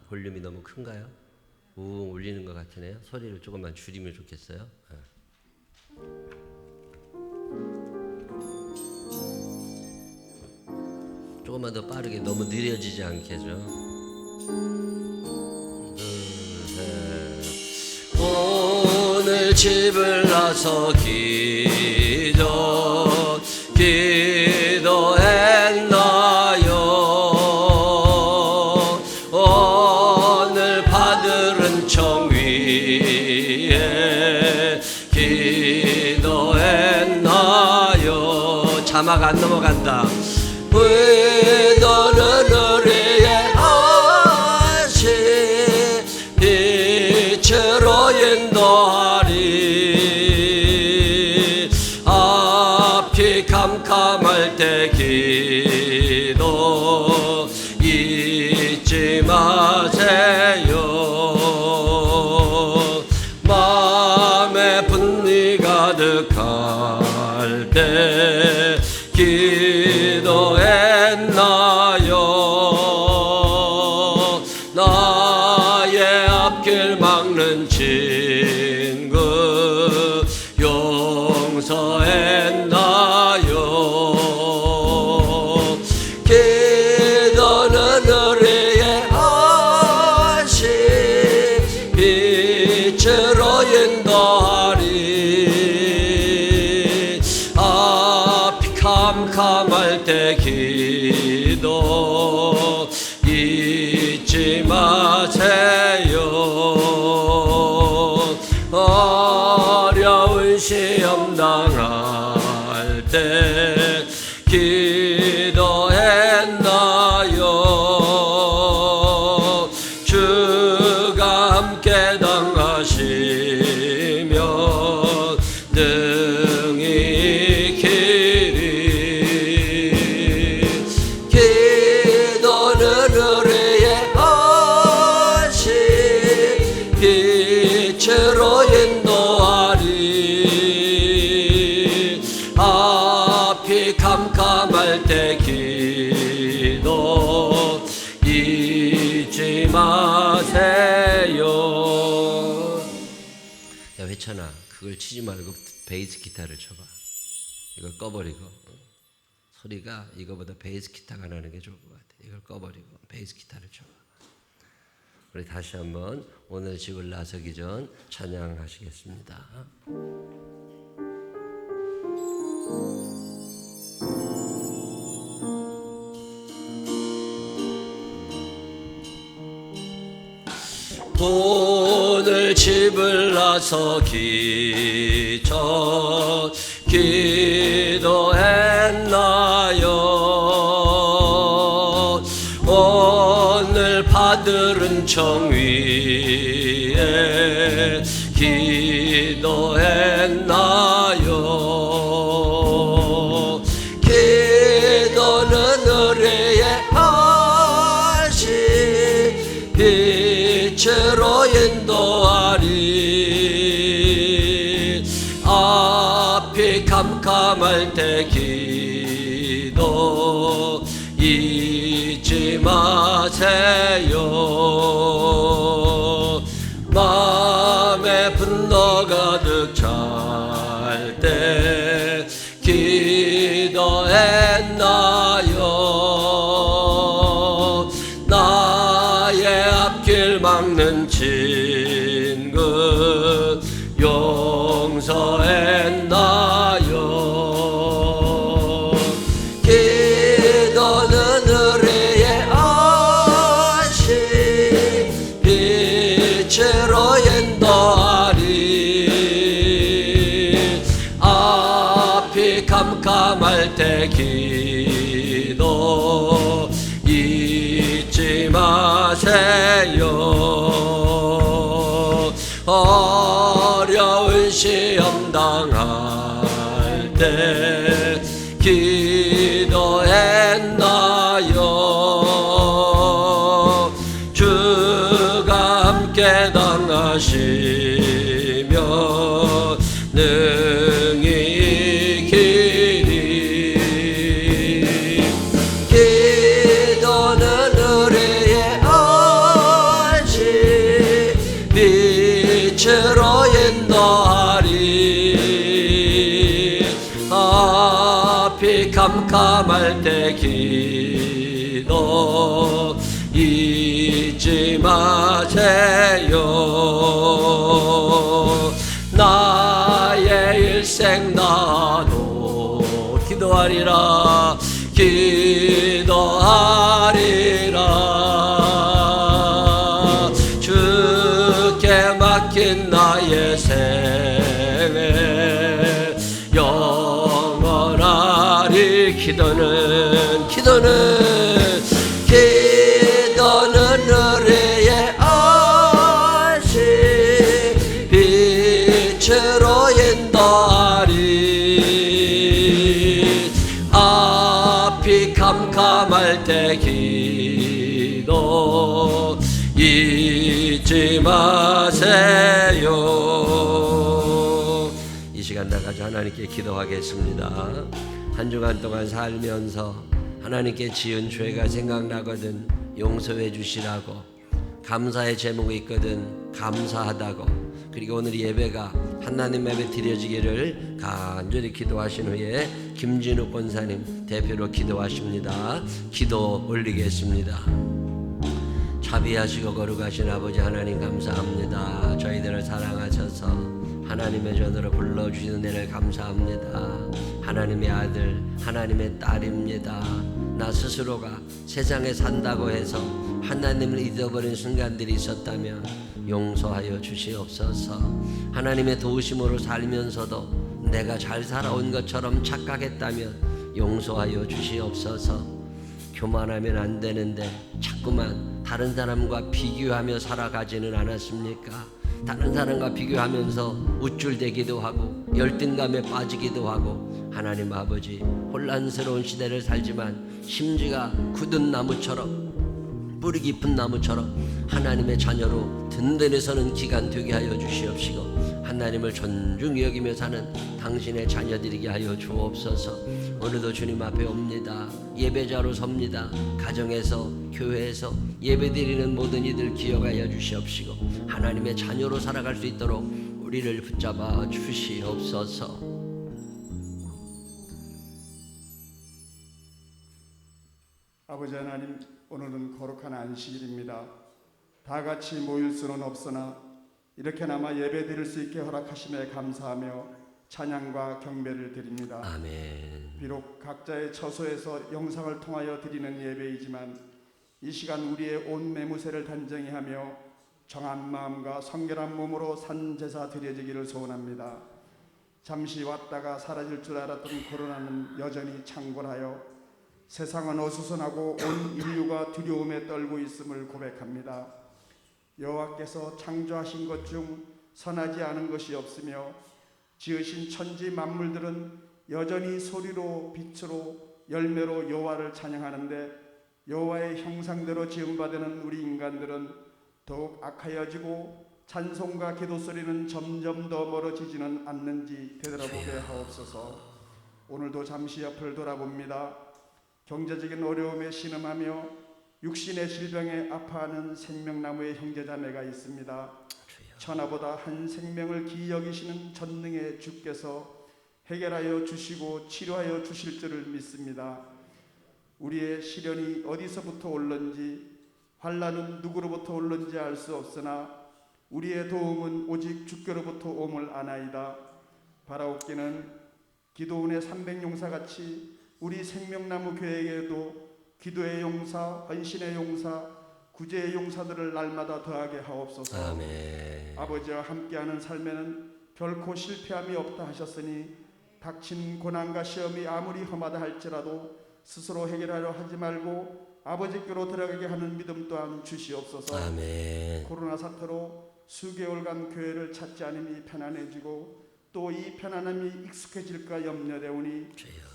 볼륨이 너무 큰가요? 우 울리는 것 같으네요. 소리를 조금만 줄이면 좋겠어요. 조금만 더 빠르게, 너무 느려지지 않게 죠. 오늘 집을 나서 기도했나요? 오늘 받으른 청 위에 기도했나요? 자막 안 넘어간다. 너는 우리의 하시 빛으로 인도하리. 앞이 캄캄할 때 기도 잊지 마세요. 마음에 분이 가득할 때 기도했나요? 나의 앞길 막는 친구 용서했나요? 기도는 우리의 하시 빛으로 인도하리. 앞이 캄캄할 때 기도 잊지 마세요. 어려운 시험 당할 때 기도했나요? 주가 함께 당하시면 능히 이기리. 기도는 우리의 하시 빛으로 인도하리. 앞이 캄캄할 때 기도 잊지 마세요. 야 회찬아, 그걸 치지 말고 베이스 기타를 쳐봐. 이걸 꺼버리고. 소리가 이거보다 베이스 기타가 나는 게 좋을 것 같아. 이걸 꺼버리고 베이스 기타를 쳐봐. 우리 다시 한번 오늘 집을 나서기 전 찬양하시겠습니다. 오늘 집을 나서 기도했나요? 오늘 받으른 청 위에 기도했나요? 기도는 우리의 하시 빛으로 인도하리. 앞이 캄캄할 때 기도 잊지 마세요. 마음에 분노 가득 찰 때 기도했나요? 나의 앞길 막는 친구 용서했나요? 기도는 우리의 하시 빛으로 인도하리. 앞이 캄캄할 때 기도 잊지 마세요. 어려운 시험 당할 때 기도했나요? 주가 함께 당하시면 능히 이기리. 기도는 우리의 캄캄할 때 기도 잊지 마세요. 나의 일생 나도 기도하리라 기도하리라. 주께 맡긴 나의 생애 영원하리. 기도는 우리의 안식 빛으로 인도하리. 앞이 캄캄할 때 기도 잊지 마세요. 이 시간 나가서 하나님께 기도하겠습니다. 한 주간 동안 살면서 하나님께 지은 죄가 생각나거든 용서해 주시라고, 감사의 제목이 있거든 감사하다고, 그리고 오늘 예배가 하나님 예배 드려지기를 간절히 기도하신 후에 김진욱 권사님 대표로 기도하십니다. 기도 올리겠습니다. 자비하시고 거룩하신 아버지 하나님 감사합니다. 저희들을 사랑하셔서 하나님의 전으로 불러주시는 데를 감사합니다. 하나님의 아들, 하나님의 딸입니다. 나 스스로가 세상에 산다고 해서 하나님을 잊어버린 순간들이 있었다면 용서하여 주시옵소서. 하나님의 도우심으로 살면서도 내가 잘 살아온 것처럼 착각했다면 용서하여 주시옵소서. 교만하면 안 되는데 자꾸만 다른 사람과 비교하며 살아가지는 않았습니까? 다른 사람과 비교하면서 우쭐대기도 하고 열등감에 빠지기도 하고, 하나님 아버지 혼란스러운 시대를 살지만 심지가 굳은 나무처럼 뿌리 깊은 나무처럼 하나님의 자녀로 든든히 서는 기간 되게 하여 주시옵시고, 하나님을 존중히 여기며 사는 당신의 자녀들이게 하여 주옵소서. 오늘도 주님 앞에 옵니다. 예배자로 섭니다. 가정에서 교회에서 예배드리는 모든 이들 기억하여 주시옵시고 하나님의 자녀로 살아갈 수 있도록 우리를 붙잡아 주시옵소서. 아버지 하나님, 오늘은 거룩한 안식일입니다. 다 같이 모일 수는 없으나 이렇게나마 예배드릴 수 있게 허락하심에 감사하며 찬양과 경배를 드립니다. 아멘. 비록 각자의 처소에서 영상을 통하여 드리는 예배이지만 이 시간 우리의 온 매무새를 단정히 하며 정한 마음과 성결한 몸으로 산제사 드려지기를 소원합니다. 잠시 왔다가 사라질 줄 알았던 코로나는 여전히 창궐하여 세상은 어수선하고 온 인류가 두려움에 떨고 있음을 고백합니다. 여호와께서 창조하신 것 중 선하지 않은 것이 없으며 지으신 천지 만물들은 여전히 소리로 빛으로 열매로 여호와를 찬양하는데, 여호와의 형상대로 지음받은 우리 인간들은 더욱 악하여지고 찬송과 기도 소리는 점점 더 멀어지지는 않는지 되돌아보게 하옵소서. 오늘도 잠시 옆을 돌아봅니다. 경제적인 어려움에 신음하며 육신의 질병에 아파하는 생명나무의 형제자매가 있습니다. 천하보다 한 생명을 기이 여기시는 전능의 주께서 해결하여 주시고 치료하여 주실 줄을 믿습니다. 우리의 시련이 어디서부터 올는지, 환난은 누구로부터 올는지 알 수 없으나 우리의 도움은 오직 주께로부터 옴을 아나이다. 바라옵기는 기도원의 300용사같이 우리 생명나무 교회에게도 기도의 용사, 헌신의 용사, 구제의 용사들을 날마다 더하게 하옵소서. 아멘. 아버지와 함께하는 삶에는 결코 실패함이 없다 하셨으니 닥친 고난과 시험이 아무리 험하다 할지라도 스스로 해결하려 하지 말고 아버지께로 들어가게 하는 믿음 또한 주시옵소서. 아멘. 코로나 사태로 수개월간 교회를 찾지 않음이 편안해지고 또 이 편안함이 익숙해질까 염려되오니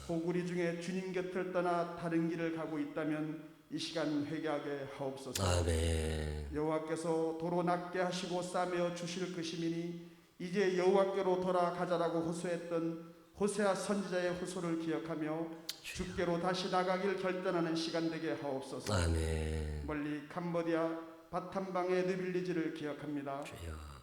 호구리 중에 주님 곁을 떠나 다른 길을 가고 있다면 이 시간 회개하게 하옵소서. 아멘. 여호와께서 도로 낫게 하시고 싸매어 주실 것이미니 이제 여호와께로 돌아가자라고 호소했던 호세아 선지자의 호소를 기억하며 주께로 다시 나가길 결단하는 시간 되게 하옵소서. 아멘. 멀리 캄보디아 바탐방의 느빌리지를 기억합니다.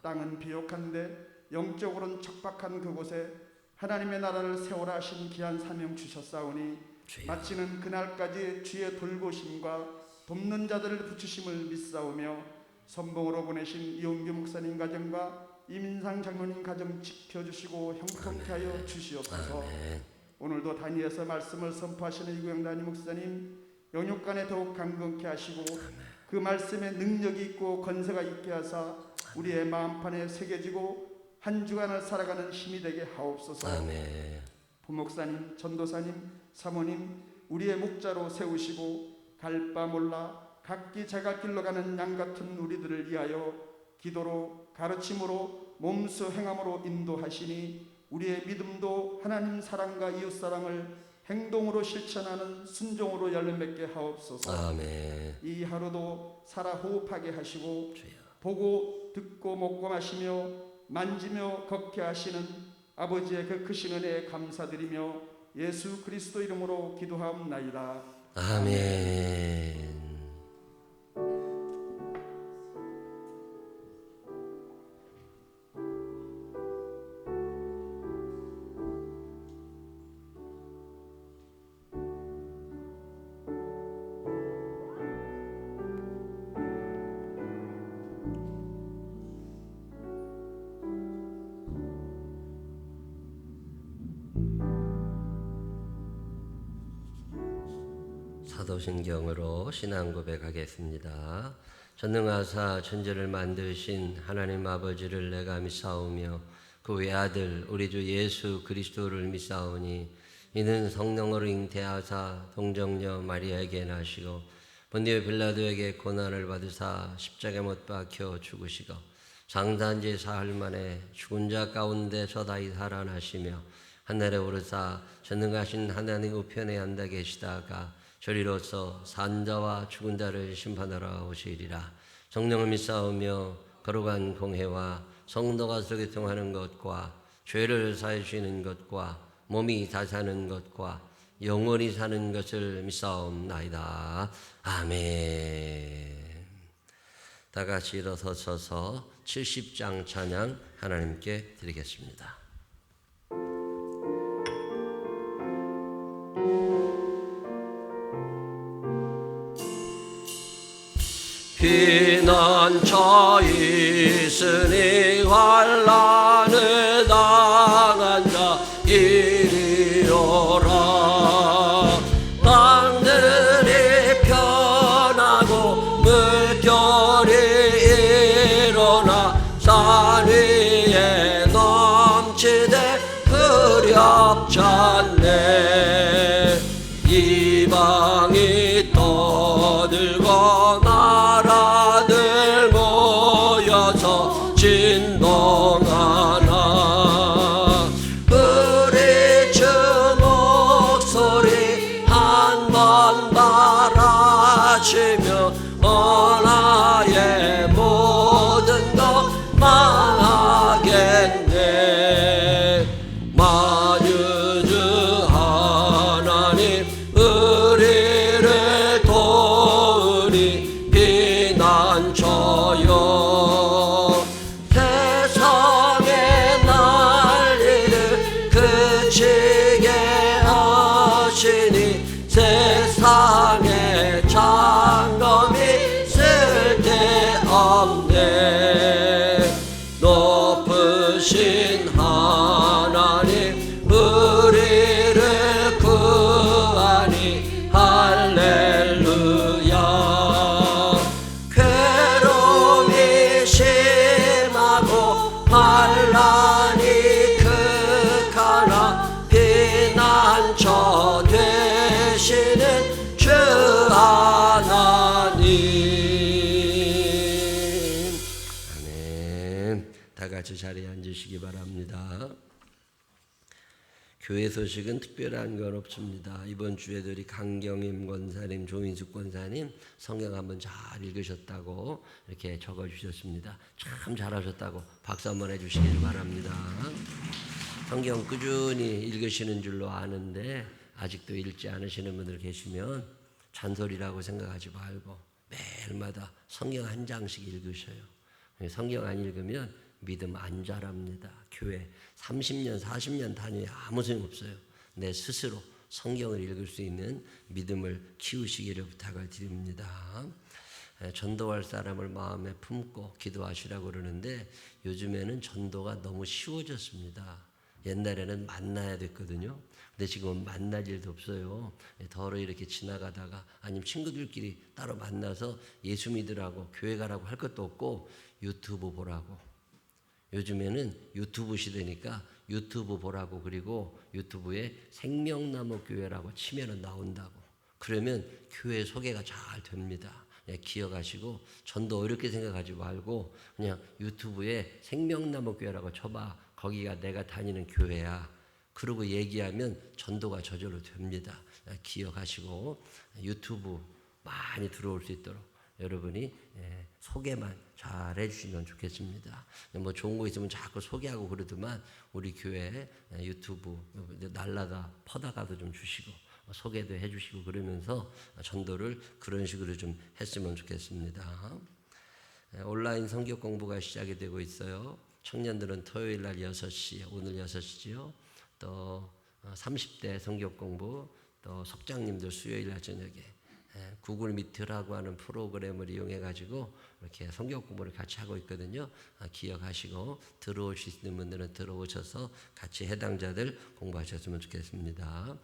땅은 비옥한데 영적으로는 척박한 그곳에 하나님의 나라를 세우라 하신 귀한 사명 주셨사오니 주여. 마치는 그날까지 주의 돌보심과 돕는 자들을 붙이심을 믿사오며 선봉으로 보내신 이용규 목사님 가정과 이민상 장로님 가정 지켜주시고 형통케 하여 주시옵소서. 아멘. 오늘도 단위에서 말씀을 선포하시는 이구영 단임 목사님 영육간에 더욱 강건케 하시고 그 말씀에 능력이 있고 건세가 있게 하사 우리의 마음판에 새겨지고 한 주간을 살아가는 힘이 되게 하옵소서. 아멘. 부목사님, 전도사님, 사모님 우리의 목자로 세우시고 갈 바 몰라 각기 자가 길로 가는 양 같은 우리들을 위하여 기도로 가르침으로 몸소 행함으로 인도하시니 우리의 믿음도 하나님 사랑과 이웃 사랑을 행동으로 실천하는 순종으로 열매맺게 하옵소서. 아멘. 이 하루도 살아 호흡하게 하시고 주여. 보고 듣고 먹고 마시며 만지며 걷게 하시는 아버지의 그 크신 은혜에 감사드리며 예수 그리스도 이름으로 기도하옵나이다. 아멘. 사도신경으로 신앙 고백하겠습니다. 전능하사 천지를 만드신 하나님 아버지를 내가 믿사오며 그 외아들 우리 주 예수 그리스도를 믿사오니 이는 성령으로 잉태하사 동정녀 마리아에게 나시고 본디오 빌라도에게 고난을 받으사 십자가에 못 박혀 죽으시고 장사한지 사흘 만에 죽은 자 가운데 서다이 살아나시며 하늘에 오르사 전능하신 하나님 우편에 앉아 계시다가 저리로서 산자와 죽은 자를 심판하러 오시리라. 성령을 믿사오며 거룩한 공회와 성도가 소개통하는 것과 죄를 사해 주시는 것과 몸이 다 사는 것과 영원히 사는 것을 믿사옵나이다. 아멘. 다 같이 일어서셔서 70장 찬양 하나님께 드리겠습니다. 피난처 있으니 환난을 당한 자 이리 오라. 땅들이 편하고 물결이 일어나 산 위에 넘치되 그렵잖네. 이방이 떠들고 나라들 모여서 진동하나. 우리 주 목소리 한번 바라시며 언하의 모든 것 망하겠네. 만유주 하나님 우리를 도우니 피난처여. 세상의 난리를 그치게 하시니 세상의 장검이 쓸데없네. 높으신 하나님 우리를 구하니 할렐루야. 괴로움이 심하고 환난이 극하나 피난처 되시는 주 하나님. 아멘. 다 같이 자리에 앉으시기 바랍니다. 교회 소식은 특별한 건 없습니다. 이번 주에도 우리 강경임 권사님, 조민숙 권사님 성경 한번 잘 읽으셨다고 이렇게 적어주셨습니다. 참 잘하셨다고 박수 한번 해주시길 바랍니다. 성경 꾸준히 읽으시는 줄로 아는데 아직도 읽지 않으시는 분들 계시면 잔소리라고 생각하지 말고 매일마다 성경 한 장씩 읽으셔요. 성경 안 읽으면 믿음 안 자랍니다. 교회 30년 40년 다녀야 아무 소용 없어요. 내 스스로 성경을 읽을 수 있는 믿음을 키우시기를 부탁을 드립니다. 전도할 사람을 마음에 품고 기도하시라고 그러는데 요즘에는 전도가 너무 쉬워졌습니다. 옛날에는 만나야 됐거든요. 근데 지금은 만날 일도 없어요. 더러 이렇게 지나가다가 아니면 친구들끼리 따로 만나서 예수 믿으라고 교회 가라고 할 것도 없고 유튜브 보라고. 요즘에는 유튜브 시대니까 유튜브 보라고, 그리고 유튜브에 생명나무 교회라고 치면은 나온다고. 그러면 교회 소개가 잘 됩니다. 기억하시고 전도 어렵게 생각하지 말고 그냥 유튜브에 생명나무 교회라고 쳐봐. 거기가 내가 다니는 교회야. 그러고 얘기하면 전도가 저절로 됩니다. 기억하시고 유튜브 많이 들어올 수 있도록 여러분이 소개만 잘 해주시면 좋겠습니다. 뭐 좋은 거 있으면 자꾸 소개하고 그러더만 우리 교회 유튜브 날라다 퍼다가도 좀 주시고 소개도 해주시고 그러면서 전도를 그런 식으로 좀 했으면 좋겠습니다. 온라인 성경 공부가 시작이 되고 있어요. 청년들은 토요일 날 6시, 오늘 6시지요. 또 30대 성경 공부, 또 속장님들 수요일 날 저녁에 구글 미트라고 하는 프로그램을 이용해 가지고 이렇게 성경 공부를 같이 하고 있거든요. 기억하시고 들어올 수 있는 분들은 들어오셔서 같이 해당자들 공부하셨으면 좋겠습니다.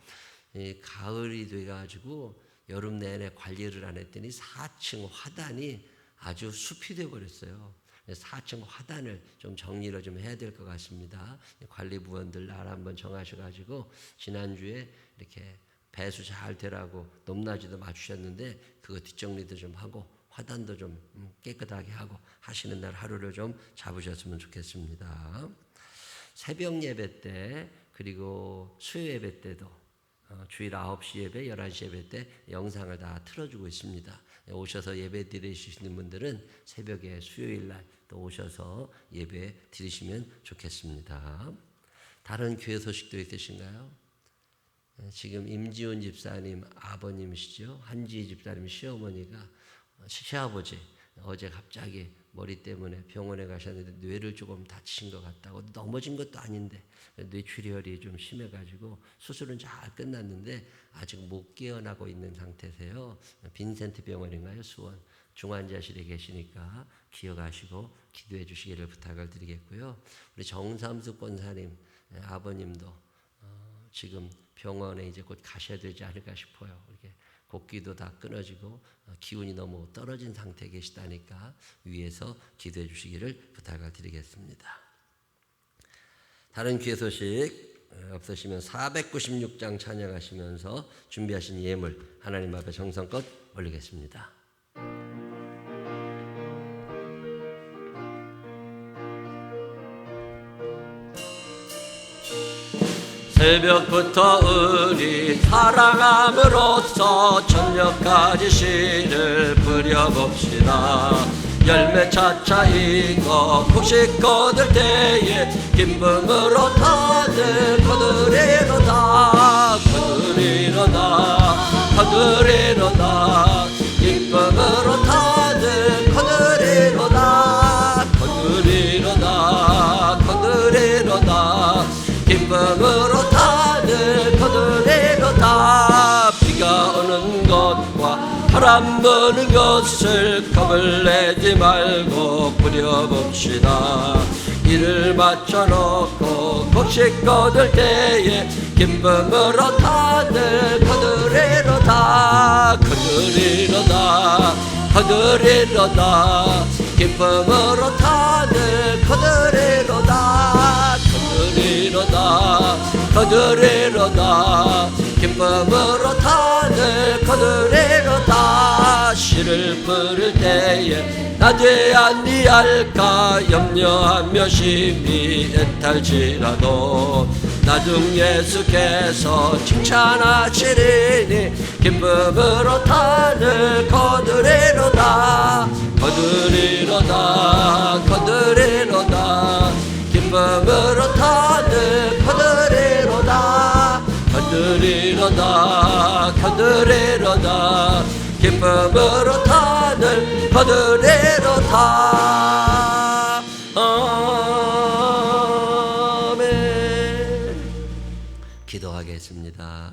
가을이 돼 가지고 여름 내내 관리를 안 했더니 4층 화단이 아주 숲이 돼 버렸어요. 4층 화단을 좀 정리를 좀 해야 될 것 같습니다. 관리부원들 날 한번 정하셔가지고 지난주에 이렇게 배수 잘 되라고 높낮이도 맞추셨는데 그거 뒷정리도 좀 하고 화단도 좀 깨끗하게 하고 하시는 날 하루를 좀 잡으셨으면 좋겠습니다. 새벽 예배 때 그리고 수요 예배 때도 주일 9시 예배, 11시 예배 때 영상을 다 틀어주고 있습니다. 오셔서 예배 드리시는 분들은 새벽에 수요일 날 또 오셔서 예배 드리시면 좋겠습니다. 다른 교회 소식도 있으신가요? 지금 임지훈 집사님 아버님이시죠. 한지희 집사님 시어머니가 시아버지 어제 갑자기 머리 때문에 병원에 가셨는데 뇌를 조금 다치신 것 같다고. 넘어진 것도 아닌데 뇌출혈이 좀 심해가지고 수술은 잘 끝났는데 아직 못 깨어나고 있는 상태세요. 빈센트 병원인가요? 수원 중환자실에 계시니까 기억하시고 기도해 주시기를 부탁을 드리겠고요. 우리 정삼수 권사님 아버님도 지금 병원에 이제 곧 가셔야 되지 않을까 싶어요. 이렇게 곡기도 다 끊어지고 기운이 너무 떨어진 상태에 계시다니까 위에서 기도해 주시기를 부탁을 드리겠습니다. 다른 귀의 소식 없으시면 496장 찬양하시면서 준비하신 예물 하나님 앞에 정성껏 올리겠습니다. 새벽부터 우리 사랑함으로써 저녁까지 시를 뿌려봅시다. 열매 차차 익어 곡식 거둘 때에 기쁨으로 다들 거두리로다. 거두리로다. 거두리로다. 기쁨으로 다들 거두리로다. 거두리로다. 거두리로다. 기쁨으로 다들 거두리로다. 비가 오는 것과 바람 부는 것을 겁을 내지 말고 뿌려봅시다. 이를 맞춰놓고 곡식 거둘 때에 기쁨으로 다들 거두리로다. 거두리로다. 거두리로다. 기쁨으로 다들 거두리로다. 거두리로다. 거두리로다. 기쁨으로 다들 거두리로다. 씨를 뿌릴 때에 나지 아니할까 염려하며 심히 애탈지라도 나중 예수께서 칭찬하시리니 기쁨으로 다들 거두리로다. 거두리로다. 거두리로다. 기쁨으로 다들 거두리로다. 거두리로다. 거두리로다. 기쁨으로 다들 거두리로다. 아멘. 기도하겠습니다.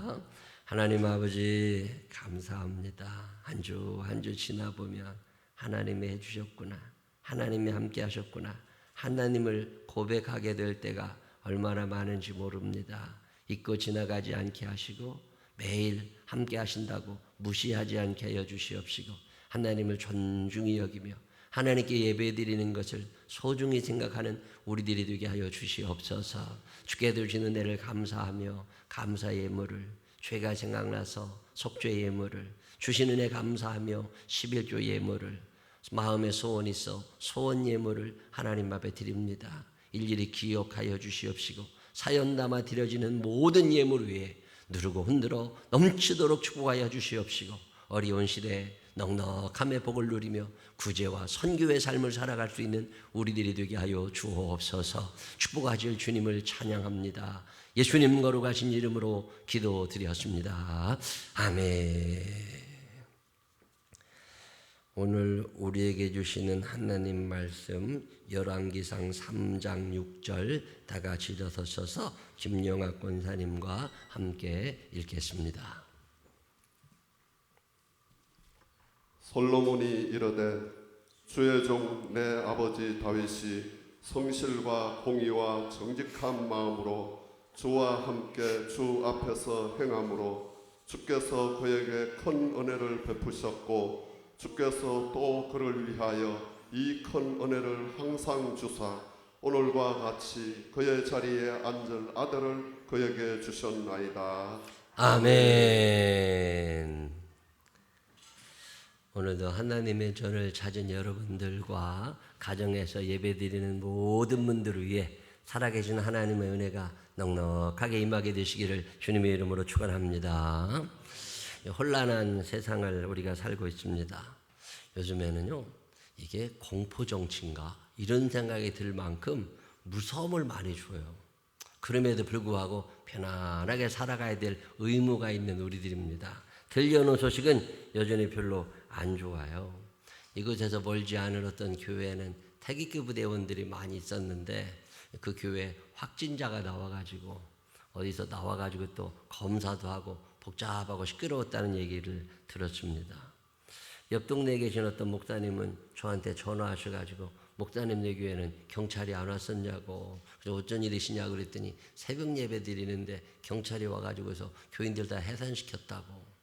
하나님 아버지 감사합니다. 한 주 한 주 지나보면 하나님이 해주셨구나, 하나님이 함께 하셨구나, 하나님을 고백하게 될 때가 얼마나 많은지 모릅니다. 잊고 지나가지 않게 하시고 매일 함께 하신다고 무시하지 않게 하여 주시옵시고, 하나님을 존중히 여기며 하나님께 예배드리는 것을 소중히 생각하는 우리들이 되게 하여 주시옵소서. 주께 주시는 애를 감사하며 감사의 예물을, 죄가 생각나서 속죄의 예물을, 주시는 애 감사하며 11조 예물을, 마음에 소원이 있어 소원 예물을 하나님 앞에 드립니다. 일일이 기억하여 주시옵시고, 사연 담아 드려지는 모든 예물 위에 누르고 흔들어 넘치도록 축복하여 주시옵시고, 어려운 시대에 넉넉함의 복을 누리며 구제와 선교의 삶을 살아갈 수 있는 우리들이 되게 하여 주옵소서. 축복하실 주님을 찬양합니다. 예수님 거룩하신 이름으로 기도드렸습니다. 아멘. 오늘 우리에게 주시는 하나님 말씀 열왕기상 3장 6절 다 같이 일어서셔서 김영학 권사님과 함께 읽겠습니다. 솔로몬이 이르되 주의 종 내 아버지 다윗이 성실과 공의와 정직한 마음으로 주와 함께 주 앞에서 행함으로 주께서 그에게 큰 은혜를 베푸셨고 주께서 또 그를 위하여 이 큰 은혜를 항상 주사 오늘과 같이 그의 자리에 앉을 아들을 그에게 주셨나이다. 아멘. 오늘도 하나님의 전을 찾은 여러분들과 가정에서 예배드리는 모든 분들을 위해 살아계신 하나님의 은혜가 넉넉하게 임하게 되시기를 주님의 이름으로 축원합니다. 혼란한 세상을 우리가 살고 있습니다. 요즘에는요, 이게 공포정치인가 이런 생각이 들 만큼 무서움을 많이 줘요. 그럼에도 불구하고 편안하게 살아가야 될 의무가 있는 우리들입니다. 들려오는 소식은 여전히 별로 안 좋아요. 이곳에서 멀지 않은 어떤 교회에는 태기급 부대원들이 많이 있었는데 그 교회에 확진자가 나와가지고 어디서 나와가지고 또 검사도 하고 복잡하고 시끄러웠다는 얘기를 들었습니다. 옆 동네에 계신 어떤 목사님은 저한테 전화하셔가지고 목사님네 교회는 경찰이 안 왔었냐고, 그래서 어쩐 일이시냐고 그랬더니 새벽 예배 드리는데 경찰이 와가지고서 교인들 다 해산시켰다고.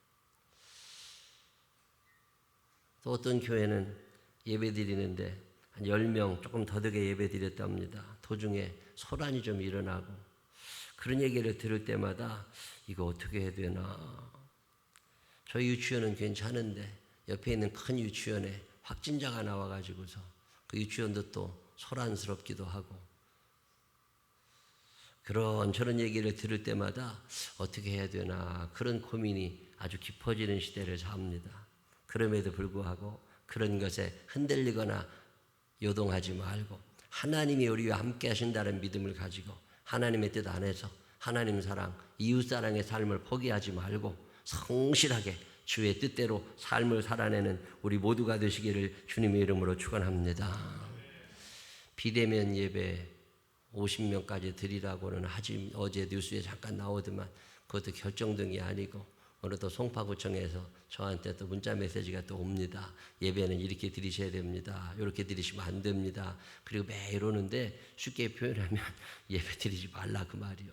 또 어떤 교회는 예배 드리는데 한 10명 조금 더되게 예배 드렸답니다. 도중에 소란이 좀 일어나고, 그런 얘기를 들을 때마다 이거 어떻게 해야 되나. 저희 유치원은 괜찮은데 옆에 있는 큰 유치원에 확진자가 나와가지고서 그 유치원도 또 소란스럽기도 하고, 그런 저런 얘기를 들을 때마다 어떻게 해야 되나 그런 고민이 아주 깊어지는 시대를 삽니다. 그럼에도 불구하고 그런 것에 흔들리거나 요동하지 말고 하나님이 우리와 함께 하신다는 믿음을 가지고 하나님의 뜻 안에서 하나님 사랑, 이웃 사랑의 삶을 포기하지 말고 성실하게 주의 뜻대로 삶을 살아내는 우리 모두가 되시기를 주님의 이름으로 축원합니다. 비대면 예배 50명까지 드리라고는 하지, 어제 뉴스에 잠깐 나오더만 그것도 결정된 게 아니고 오늘 또 송파구청에서 저한테 또 문자 메시지가 또 옵니다. 예배는 이렇게 드리셔야 됩니다. 이렇게 드리시면 안 됩니다. 그리고 매일 오는데 쉽게 표현하면 예배 드리지 말라 그 말이요.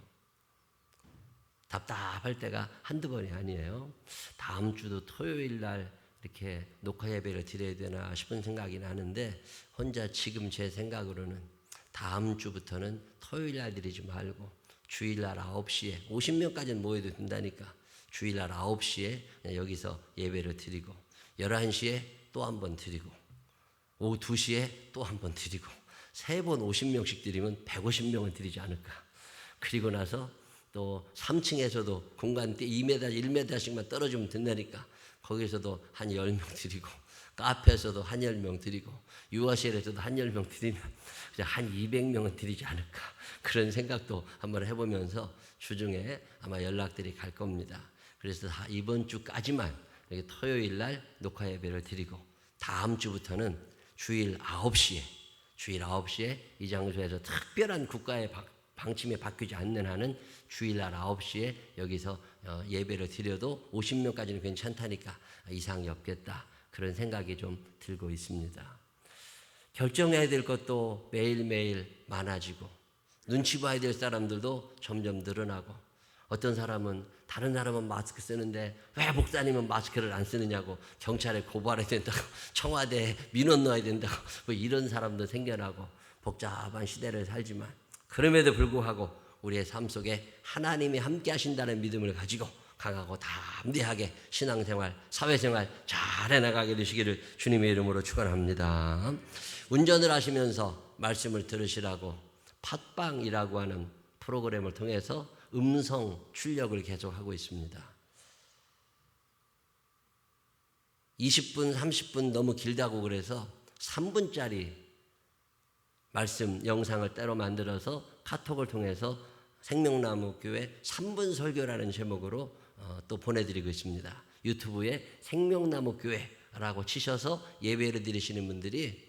답답할 때가 한두 번이 아니에요. 다음 주도 토요일 날 이렇게 녹화 예배를 드려야 되나 싶은 생각이 나는데 혼자 지금 제 생각으로는 다음 주부터는 토요일 날 드리지 말고 주일날 9시에 50명까지는 모여도 된다니까 주일날 9시에 그냥 여기서 예배를 드리고 11시에 또 한 번 드리고 오후 2시에 또 한 번 드리고 3번 50명씩 드리면 150명은 드리지 않을까. 그리고 나서 또 3층에서도 공간 2m, 1m씩만 떨어지면 된다니까 거기서도 한 10명 드리고 카페에서도 한 10명 드리고 유아실에서도 한 10명 드리면 한 200명은 드리지 않을까. 그런 생각도 한번 해보면서 주중에 아마 연락들이 갈 겁니다. 그래서 이번 주까지만 이렇게 토요일 날 녹화 예배를 드리고 다음 주부터는 주일 9시에 이 장소에서 특별한 국가의 방침에 바뀌지 않는 한은 주일날 9시에 여기서 예배를 드려도 50명까지는 괜찮다니까 이상이 없겠다. 그런 생각이 좀 들고 있습니다. 결정해야 될 것도 매일매일 많아지고 눈치 봐야 될 사람들도 점점 늘어나고 어떤 사람은 다른 사람은 마스크 쓰는데 왜 목사님은 마스크를 안 쓰느냐고 경찰에 고발해야 된다고 청와대에 민원 넣어야 된다고 뭐 이런 사람도 생겨나고 복잡한 시대를 살지만 그럼에도 불구하고 우리의 삶 속에 하나님이 함께 하신다는 믿음을 가지고 강하고 담대하게 신앙생활, 사회생활 잘 해나가게 되시기를 주님의 이름으로 축원합니다. 운전을 하시면서 말씀을 들으시라고 팟빵이라고 하는 프로그램을 통해서 음성 출력을 계속하고 있습니다. 20분, 30분 너무 길다고 그래서 3분짜리 말씀 영상을 따로 만들어서 카톡을 통해서 생명나무교회 3분 설교라는 제목으로 또 보내드리고 있습니다. 유튜브에 생명나무교회라고 치셔서 예배를 드리시는 분들이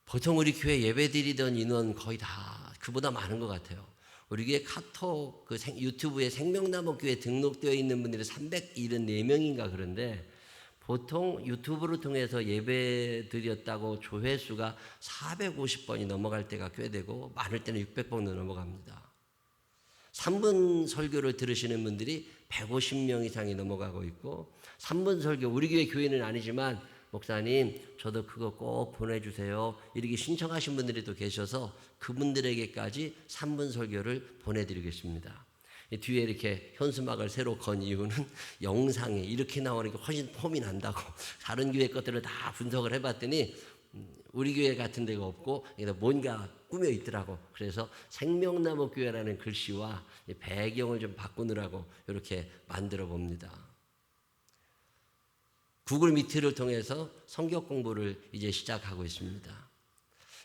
보통 우리 교회 예배 드리던 인원 거의 다 그보다 많은 것 같아요. 우리 교회 카톡 유튜브에 생명나무교회 등록되어 있는 분들이 374명인가 그런데 보통 유튜브를 통해서 예배 드렸다고 조회수가 450번이 넘어갈 때가 꽤 되고 많을 때는 600번도 넘어갑니다. 3분 설교를 들으시는 분들이 150명 이상이 넘어가고 있고 3분 설교 우리 교회는 아니지만 목사님 저도 그거 꼭 보내주세요 이렇게 신청하신 분들이 또 계셔서 그분들에게까지 3분 설교를 보내드리겠습니다. 뒤에 이렇게 현수막을 새로 건 이유는 영상이 이렇게 나오니까 훨씬 폼이 난다고 다른 교회 것들을 다 분석을 해봤더니 우리 교회 같은 데가 없고 뭔가 꾸며 있더라고. 그래서 생명나무 교회라는 글씨와 배경을 좀 바꾸느라고 이렇게 만들어 봅니다. 구글 미트를 통해서 성경 공부를 이제 시작하고 있습니다.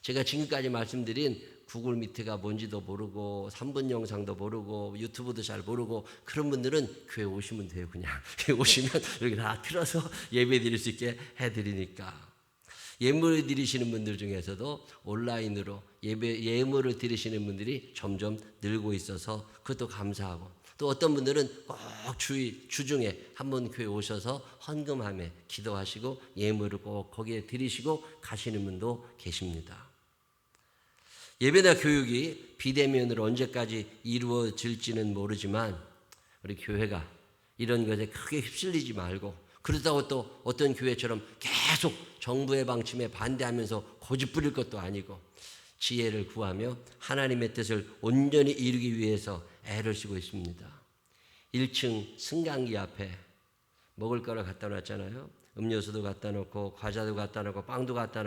제가 지금까지 말씀드린 구글 미트가 뭔지도 모르고 3분 영상도 모르고 유튜브도 잘 모르고 그런 분들은 교회 오시면 돼요. 그냥 교회 오시면 여기 다 틀어서 예배 드릴 수 있게 해드리니까. 예물을 드리시는 분들 중에서도 온라인으로 예물을 드리시는 분들이 점점 늘고 있어서 그것도 감사하고 또 어떤 분들은 꼭 주중에 한번 교회 오셔서 헌금하며 기도하시고 예물을 꼭 거기에 드리시고 가시는 분도 계십니다. 예배나 교육이 비대면으로 언제까지 이루어질지는 모르지만 우리 교회가 이런 것에 크게 휩쓸리지 말고 그렇다고 또 어떤 교회처럼 계속 정부의 방침에 반대하면서 고집 부릴 것도 아니고 지혜를 구하며 하나님의 뜻을 온전히 이루기 위해서 애를 쓰고 있습니다. 1층 승강기 앞에 먹을 거를 갖다 놨잖아요. 음료수도 갖다 놓고 과자도 갖다 놓고 빵도 갖다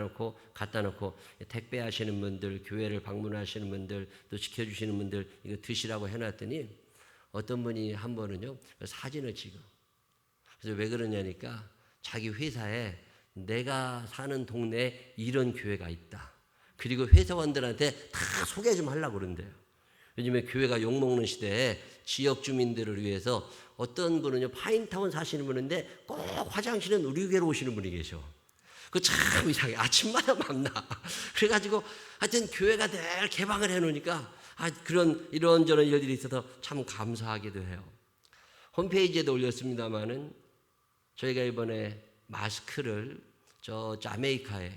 놓고 택배 하시는 분들 교회를 방문하시는 분들 또 지켜주시는 분들 이거 드시라고 해놨더니 어떤 분이 한 번은요 사진을 찍어. 그래서 왜 그러냐니까 자기 회사에 내가 사는 동네에 이런 교회가 있다. 그리고 회사원들한테 다 소개 좀 하려고 그런대요. 요즘에 교회가 욕먹는 시대에 지역 주민들을 위해서 어떤 분은요 파인타운 사시는 분인데 꼭 화장실은 우리 교회로 오시는 분이 계셔. 그거 참 이상해. 아침마다 만나. 그래가지고 하여튼 교회가 늘 개방을 해놓으니까 그런 이런저런 일들이 있어서 참 감사하기도 해요. 홈페이지에도 올렸습니다마는 저희가 이번에 마스크를 저 자메이카에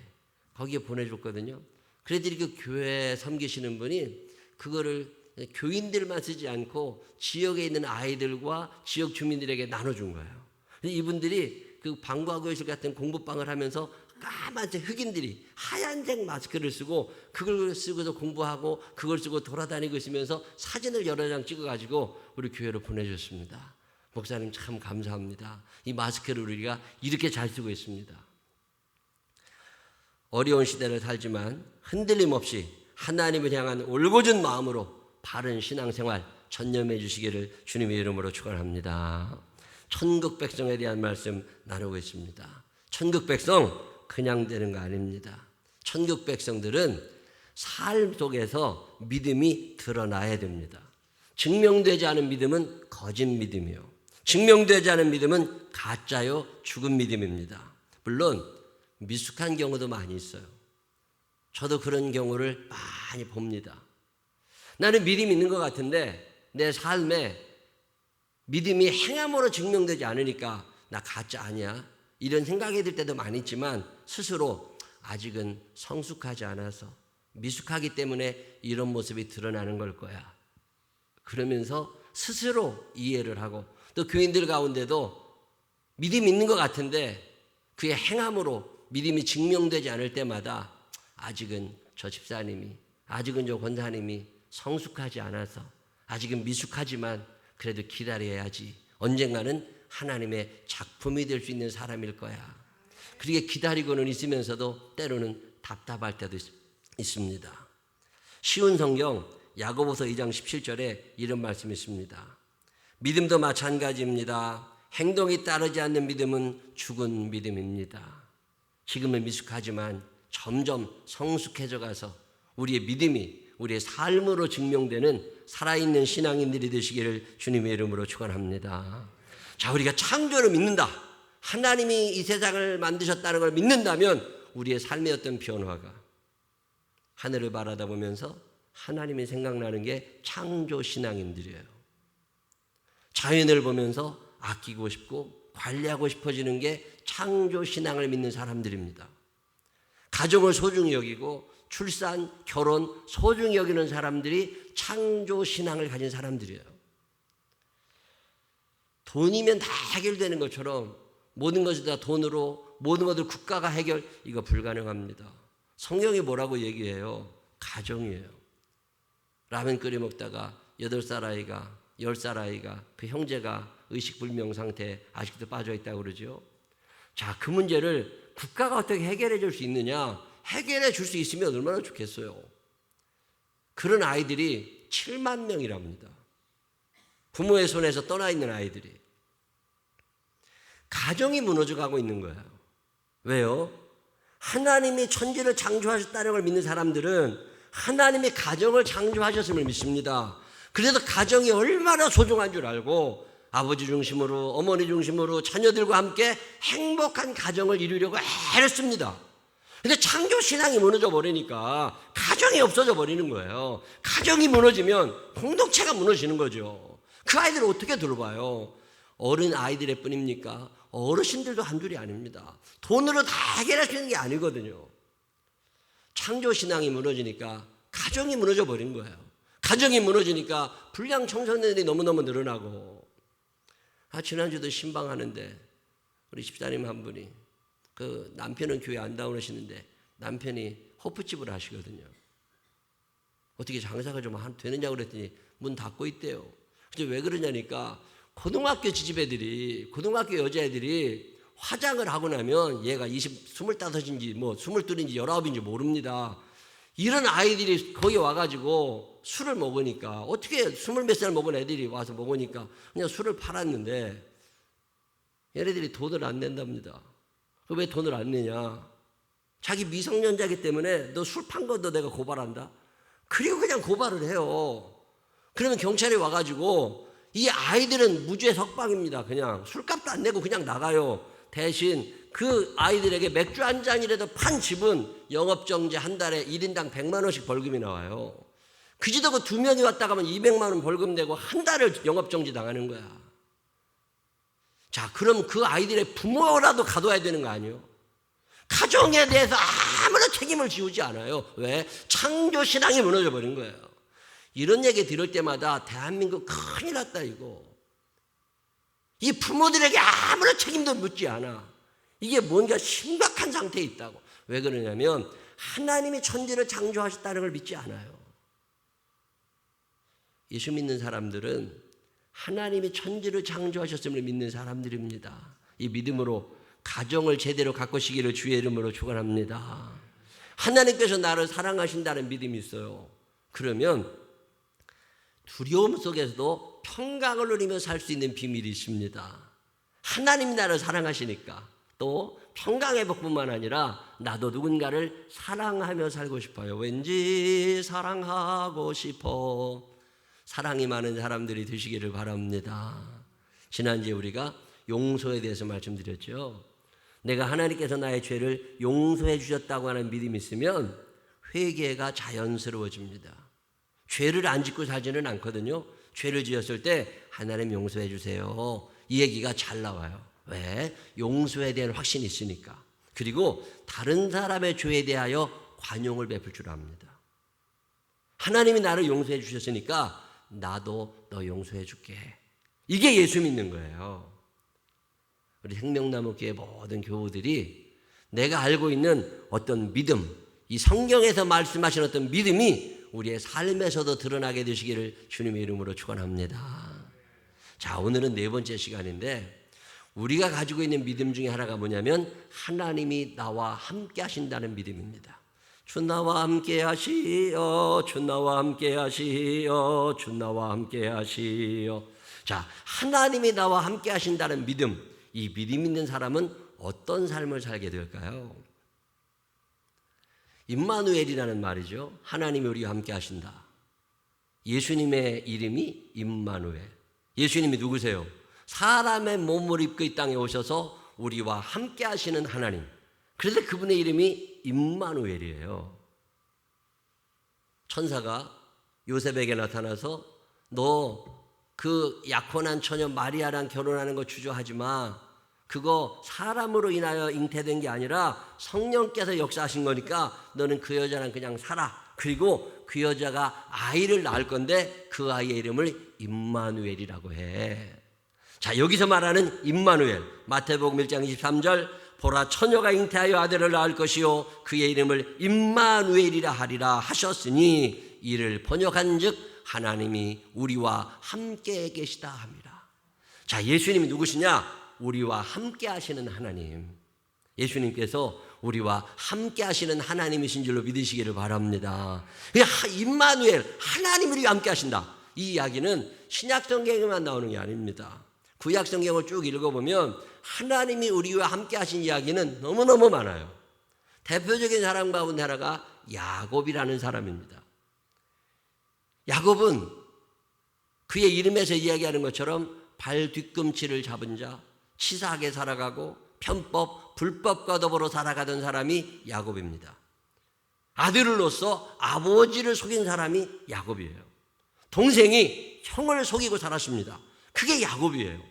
거기에 보내줬거든요. 그래들이 그 교회 섬기시는 분이 그거를 교인들만 쓰지 않고 지역에 있는 아이들과 지역 주민들에게 나눠준 거예요. 이분들이 그 방과교실 같은 공부방을 하면서 까만색 흑인들이 하얀색 마스크를 쓰고 그걸 쓰고서 공부하고 그걸 쓰고 돌아다니고 있으면서 사진을 여러 장 찍어가지고 우리 교회로 보내줬습니다. 목사님 참 감사합니다. 이 마스크를 우리가 이렇게 잘 쓰고 있습니다. 어려운 시대를 살지만 흔들림 없이 하나님을 향한 올곧은 마음으로 바른 신앙생활 전념해 주시기를 주님의 이름으로 축원합니다. 천국 백성에 대한 말씀 나누고 있습니다. 천국 백성 그냥 되는 거 아닙니다. 천국 백성들은 삶 속에서 믿음이 드러나야 됩니다. 증명되지 않은 믿음은 거짓 믿음이요. 증명되지 않은 믿음은 가짜요 죽은 믿음입니다. 물론 미숙한 경우도 많이 있어요. 저도 그런 경우를 많이 봅니다. 나는 믿음이 있는 것 같은데 내 삶에 믿음이 행함으로 증명되지 않으니까 나 가짜 아니야 이런 생각이 들 때도 많이 있지만 스스로 아직은 성숙하지 않아서 미숙하기 때문에 이런 모습이 드러나는 걸 거야. 그러면서 스스로 이해를 하고 또 교인들 가운데도 믿음이 있는 것 같은데 그의 행함으로 믿음이 증명되지 않을 때마다 아직은 저 집사님이, 아직은 저 권사님이 성숙하지 않아서 아직은 미숙하지만 그래도 기다려야지. 언젠가는 하나님의 작품이 될 수 있는 사람일 거야. 그렇게 기다리고는 있으면서도 때로는 답답할 때도 있습니다. 쉬운 성경 야고보서 2장 17절에 이런 말씀이 있습니다. 믿음도 마찬가지입니다. 행동이 따르지 않는 믿음은 죽은 믿음입니다. 지금은 미숙하지만 점점 성숙해져 가서 우리의 믿음이 우리의 삶으로 증명되는 살아있는 신앙인들이 되시기를 주님의 이름으로 축원합니다. 자, 우리가 창조를 믿는다. 하나님이 이 세상을 만드셨다는 걸 믿는다면 우리의 삶의 어떤 변화가 하늘을 바라다 보면서 하나님이 생각나는 게 창조 신앙인들이에요. 자연을 보면서 아끼고 싶고 관리하고 싶어지는 게 창조 신앙을 믿는 사람들입니다. 가정을 소중히 여기고 출산, 결혼 소중히 여기는 사람들이 창조 신앙을 가진 사람들이에요. 돈이면 다 해결되는 것처럼 모든 것이 다 돈으로, 모든 것을 국가가 해결, 이거 불가능합니다. 성경이 뭐라고 얘기해요? 가정이에요. 라면 끓여 먹다가 8살 아이가, 10살 아이가, 그 형제가 의식불명 상태에 아직도 빠져있다고 그러죠. 자, 그 문제를 국가가 어떻게 해결해 줄 수 있느냐? 해결해 줄 수 있으면 얼마나 좋겠어요. 그런 아이들이 7만 명이랍니다. 부모의 손에서 떠나 있는 아이들이. 가정이 무너져 가고 있는 거예요. 왜요? 하나님이 천지를 창조하셨다는 걸 믿는 사람들은 하나님이 가정을 창조하셨음을 믿습니다. 그래서 가정이 얼마나 소중한 줄 알고 아버지 중심으로, 어머니 중심으로 자녀들과 함께 행복한 가정을 이루려고 애를 씁니다. 근데 창조 신앙이 무너져 버리니까 가정이 없어져 버리는 거예요. 가정이 무너지면 공동체가 무너지는 거죠. 그 아이들을 어떻게 돌봐요? 어른 아이들의 뿐입니까? 어르신들도 한둘이 아닙니다. 돈으로 다 해결할 수 있는 게 아니거든요. 창조 신앙이 무너지니까 가정이 무너져 버린 거예요. 가정이 무너지니까 불량 청소년들이 너무너무 늘어나고. 지난주도 신방하는데 우리 집사님 한 분이 그 남편은 교회 안 나오시는데 남편이 호프집을 하시거든요. 어떻게 장사가 좀 되느냐고 그랬더니 문 닫고 있대요. 근데 왜 그러냐니까 고등학교 지집애들이, 고등학교 여자애들이 화장을 하고 나면 얘가 25인지 뭐 22인지 19인지 모릅니다. 이런 아이들이 거기 와가지고 술을 먹으니까, 어떻게 20몇 살 먹은 애들이 와서 먹으니까 그냥 술을 팔았는데 얘네들이 돈을 안 낸답니다. 왜 돈을 안 내냐? 자기 미성년자이기 때문에 너 술 판 것도 내가 고발한다. 그리고 그냥 고발을 해요. 그러면 경찰이 와가지고 이 아이들은 무죄 석방입니다. 그냥 술값도 안 내고 그냥 나가요. 대신 그 아이들에게 맥주 한 잔이라도 판 집은 영업정지 한 달에 1인당 100만 원씩 벌금이 나와요. 그지도 그 2명이 왔다 가면 200만 원 벌금 내고 한 달을 영업정지 당하는 거야. 자, 그럼 그 아이들의 부모라도 가둬야 되는 거 아니에요? 가정에 대해서 아무런 책임을 지우지 않아요. 왜? 창조 신앙이 무너져 버린 거예요. 이런 얘기 들을 때마다 대한민국 큰일 났다 이거. 이 부모들에게 아무런 책임도 묻지 않아. 이게 뭔가 심각한 상태에 있다고. 왜 그러냐면 하나님이 천지를 창조하셨다는 걸 믿지 않아요. 예수 믿는 사람들은 하나님이 천지를 창조하셨음을 믿는 사람들입니다. 이 믿음으로 가정을 제대로 가꾸시기를 주의 이름으로 축원합니다. 하나님께서 나를 사랑하신다는 믿음이 있어요. 그러면 두려움 속에서도 평강을 누리며 살 수 있는 비밀이 있습니다. 하나님이 나를 사랑하시니까 또 평강의 복뿐만 아니라 나도 누군가를 사랑하며 살고 싶어요. 왠지 사랑하고 싶어. 사랑이 많은 사람들이 되시기를 바랍니다. 지난주에 우리가 용서에 대해서 말씀드렸죠. 내가 하나님께서 나의 죄를 용서해 주셨다고 하는 믿음이 있으면 회개가 자연스러워집니다. 죄를 안 짓고 살지는 않거든요. 죄를 지었을 때 하나님 용서해 주세요. 이 얘기가 잘 나와요. 왜? 용서에 대한 확신이 있으니까. 그리고 다른 사람의 죄에 대하여 관용을 베풀 줄 압니다. 하나님이 나를 용서해 주셨으니까 나도 너 용서해 줄게. 이게 예수 믿는 거예요. 우리 생명나무교회 모든 교우들이 내가 알고 있는 어떤 믿음, 이 성경에서 말씀하신 어떤 믿음이 우리의 삶에서도 드러나게 되시기를 주님의 이름으로 축원합니다. 자, 오늘은 네 번째 시간인데 우리가 가지고 있는 믿음 중에 하나가 뭐냐면 하나님이 나와 함께 하신다는 믿음입니다. 주 나와 함께 하시어, 주 나와 함께 하시어, 주 나와 함께 하시어. 자, 하나님이 나와 함께 하신다는 믿음, 이 믿음 있는 사람은 어떤 삶을 살게 될까요? 임마누엘이라는 말이죠. 하나님이 우리와 함께 하신다. 예수님의 이름이 임마누엘. 예수님이 누구세요? 사람의 몸을 입고 이 땅에 오셔서 우리와 함께 하시는 하나님. 그래서 그분의 이름이 임마누엘이에요. 천사가 요셉에게 나타나서 너 그 약혼한 처녀 마리아랑 결혼하는 거 주저하지 마. 그거 사람으로 인하여 잉태된 게 아니라 성령께서 역사하신 거니까 너는 그 여자랑 그냥 살아. 그리고 그 여자가 아이를 낳을 건데 그 아이의 이름을 임마누엘이라고 해. 자, 여기서 말하는 임마누엘, 마태복음 1장 23절, 보라 처녀가 잉태하여 아들을 낳을 것이요 그의 이름을 임마누엘이라 하리라 하셨으니 이를 번역한즉 하나님이 우리와 함께 계시다 합니다. 자, 예수님이 누구시냐? 우리와 함께 하시는 하나님. 예수님께서 우리와 함께 하시는 하나님이신 줄로 믿으시기를 바랍니다. 임마누엘, 하나님이 우리와 함께 하신다. 이 이야기는 신약 성경에만 나오는 게 아닙니다. 구약 성경을 쭉 읽어보면 하나님이 우리와 함께 하신 이야기는 너무너무 많아요. 대표적인 사람 가운데 하나가 야곱이라는 사람입니다. 야곱은 그의 이름에서 이야기하는 것처럼 발 뒤꿈치를 잡은 자, 치사하게 살아가고 편법, 불법과 더불어 살아가던 사람이 야곱입니다. 아들로서 아버지를 속인 사람이 야곱이에요. 동생이 형을 속이고 살았습니다. 그게 야곱이에요.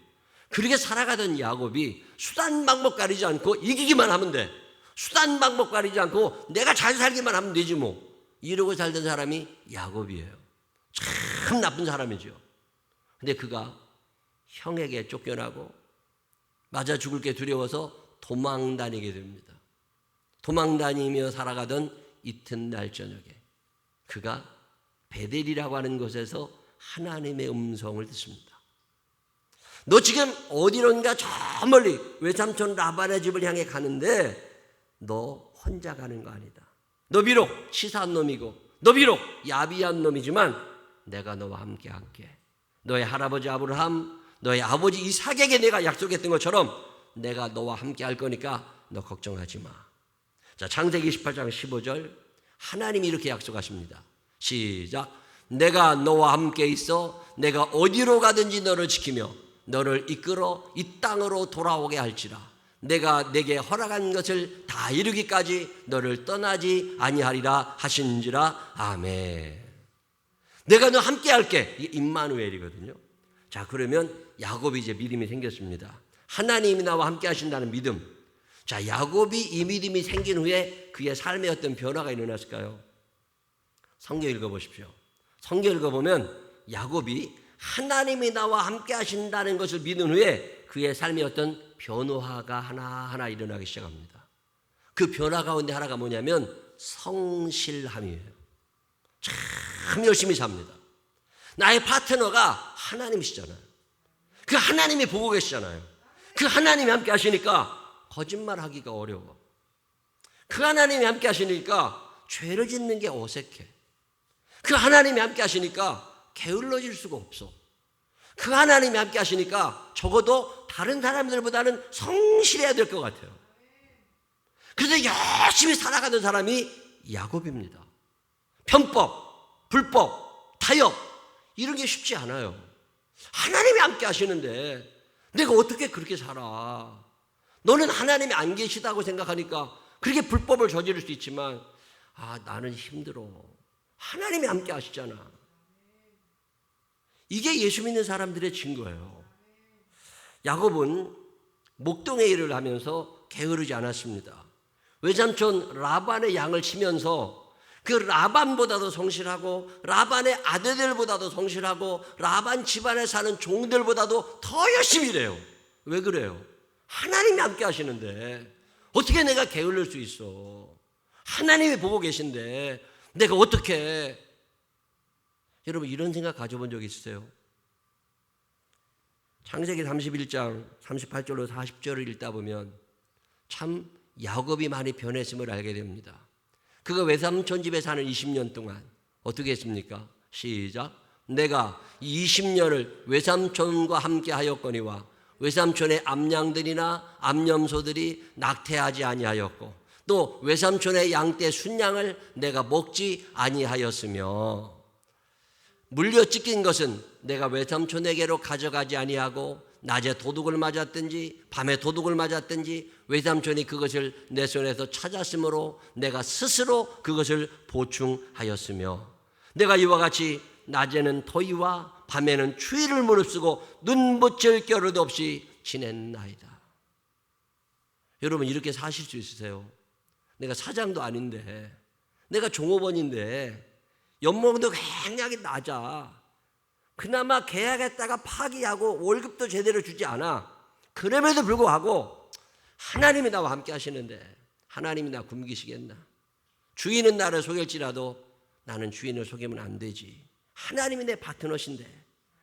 그렇게 살아가던 야곱이 수단 방법 가리지 않고 이기기만 하면 돼. 수단 방법 가리지 않고 내가 잘 살기만 하면 되지 뭐. 이러고 살던 사람이 야곱이에요. 참 나쁜 사람이죠. 근데 그가 형에게 쫓겨나고 맞아 죽을 게 두려워서 도망 다니게 됩니다. 도망 다니며 살아가던 이튿날 저녁에 그가 베델이라고 하는 곳에서 하나님의 음성을 듣습니다. 너 지금 어디론가 저 멀리 외삼촌 라반의 집을 향해 가는데 너 혼자 가는 거 아니다. 너 비록 치사한 놈이고 너 비록 야비한 놈이지만 내가 너와 함께 할게. 너의 할아버지 아브라함, 너의 아버지 이삭에게 내가 약속했던 것처럼 내가 너와 함께 할 거니까 너 걱정하지 마. 자, 창세기 28장 15절 하나님이 이렇게 약속하십니다. 시작. 내가 너와 함께 있어 내가 어디로 가든지 너를 지키며 너를 이끌어 이 땅으로 돌아오게 할지라. 내가 내게 허락한 것을 다 이루기까지 너를 떠나지 아니하리라 하신지라. 아멘. 내가 너 함께 할게. 이게 임마누엘이거든요. 자, 그러면 야곱이 이제 믿음이 생겼습니다. 하나님이 나와 함께 하신다는 믿음. 자, 야곱이 이 믿음이 생긴 후에 그의 삶에 어떤 변화가 일어났을까요? 성경 읽어보십시오. 성경 읽어보면 야곱이 하나님이 나와 함께 하신다는 것을 믿은 후에 그의 삶에 어떤 변화가 하나하나 일어나기 시작합니다. 그 변화 가운데 하나가 뭐냐면 성실함이에요. 참 열심히 삽니다. 나의 파트너가 하나님이시잖아요. 그 하나님이 보고 계시잖아요. 그 하나님이 함께 하시니까 거짓말하기가 어려워. 그 하나님이 함께 하시니까 죄를 짓는 게 어색해. 그 하나님이 함께 하시니까 게을러질 수가 없어. 그 하나님이 함께 하시니까 적어도 다른 사람들보다는 성실해야 될 것 같아요. 그래서 열심히 살아가는 사람이 야곱입니다. 편법, 불법, 타협 이런 게 쉽지 않아요. 하나님이 함께 하시는데 내가 어떻게 그렇게 살아? 너는 하나님이 안 계시다고 생각하니까 그렇게 불법을 저지를 수 있지만 나는 힘들어. 하나님이 함께 하시잖아. 이게 예수 믿는 사람들의 증거예요. 야곱은 목동의 일을 하면서 게으르지 않았습니다. 외삼촌 라반의 양을 치면서 그 라반보다도 성실하고 라반의 아들들보다도 성실하고 라반 집안에 사는 종들보다도 더 열심히 일해요. 왜 그래요? 하나님이 함께 하시는데 어떻게 내가 게을릴 수 있어? 하나님이 보고 계신데 내가 어떻게? 여러분 이런 생각 가져본 적 있으세요? 창세기 31장 38절로 40절을 읽다 보면 참 야곱이 많이 변했음을 알게 됩니다. 그가 외삼촌 집에 사는 20년 동안 어떻게 했습니까? 시작. 내가 20년을 외삼촌과 함께 하였거니와 외삼촌의 암양들이나 암염소들이 낙태하지 아니하였고 또 외삼촌의 양떼 순양을 내가 먹지 아니하였으며 물려 찢긴 것은 내가 외삼촌에게로 가져가지 아니하고 낮에 도둑을 맞았든지 밤에 도둑을 맞았든지 외삼촌이 그것을 내 손에서 찾았으므로 내가 스스로 그것을 보충하였으며 내가 이와 같이 낮에는 더위와 밤에는 추위를 무릅쓰고 눈 붙일 겨를도 없이 지냈나이다. 여러분 이렇게 사실 수 있으세요? 내가 사장도 아닌데 내가 종업원인데 연봉도 굉장히 낮아. 그나마 계약했다가 파기하고 월급도 제대로 주지 않아. 그럼에도 불구하고 하나님이 나와 함께 하시는데 하나님이 나 굶기시겠나? 주인은 나를 속일지라도 나는 주인을 속이면 안 되지. 하나님이 내 파트너신데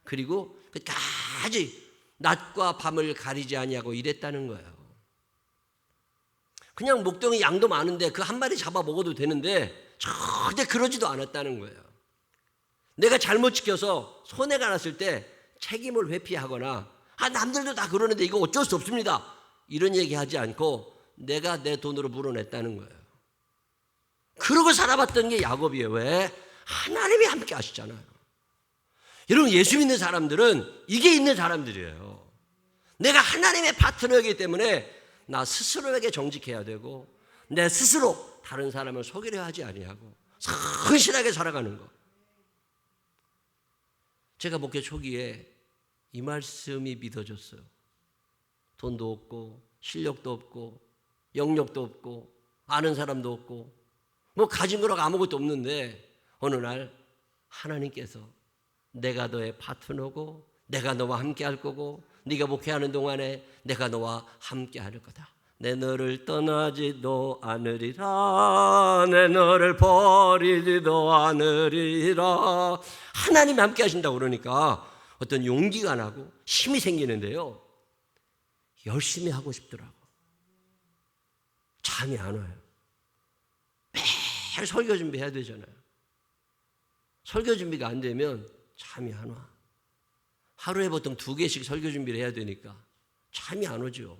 그리고 끝까지 낮과 밤을 가리지 아니하고 일했다는 거예요. 그냥 목동에 양도 많은데 그 한 마리 잡아 먹어도 되는데 절대 그러지도 않았다는 거예요. 내가 잘못 지켜서 손해가 났을 때 책임을 회피하거나 남들도 다 그러는데 이거 어쩔 수 없습니다 이런 얘기하지 않고 내가 내 돈으로 물어냈다는 거예요. 그러고 살아봤던 게 야곱이에요. 왜? 하나님이 함께 하시잖아요. 여러분 예수 믿는 사람들은 이게 있는 사람들이에요. 내가 하나님의 파트너이기 때문에 나 스스로에게 정직해야 되고 내 스스로 다른 사람을 속이려 하지 아니하고 성실하게 살아가는 것. 제가 목회 초기에 이 말씀이 믿어졌어요. 돈도 없고 실력도 없고 영역도 없고 아는 사람도 없고 뭐 가진 거라고 아무것도 없는데 어느 날 하나님께서 내가 너의 파트너고 내가 너와 함께 할 거고 네가 목회하는 동안에 내가 너와 함께 할 거다. 내 너를 떠나지도 않으리라. 내 너를 버리지도 않으리라. 하나님이 함께 하신다고 그러니까 어떤 용기가 나고 힘이 생기는데요. 열심히 하고 싶더라고. 잠이 안 와요. 매일 설교 준비해야 되잖아요. 설교 준비가 안 되면 잠이 안 와. 하루에 보통 2개씩 설교 준비를 해야 되니까 잠이 안 오죠.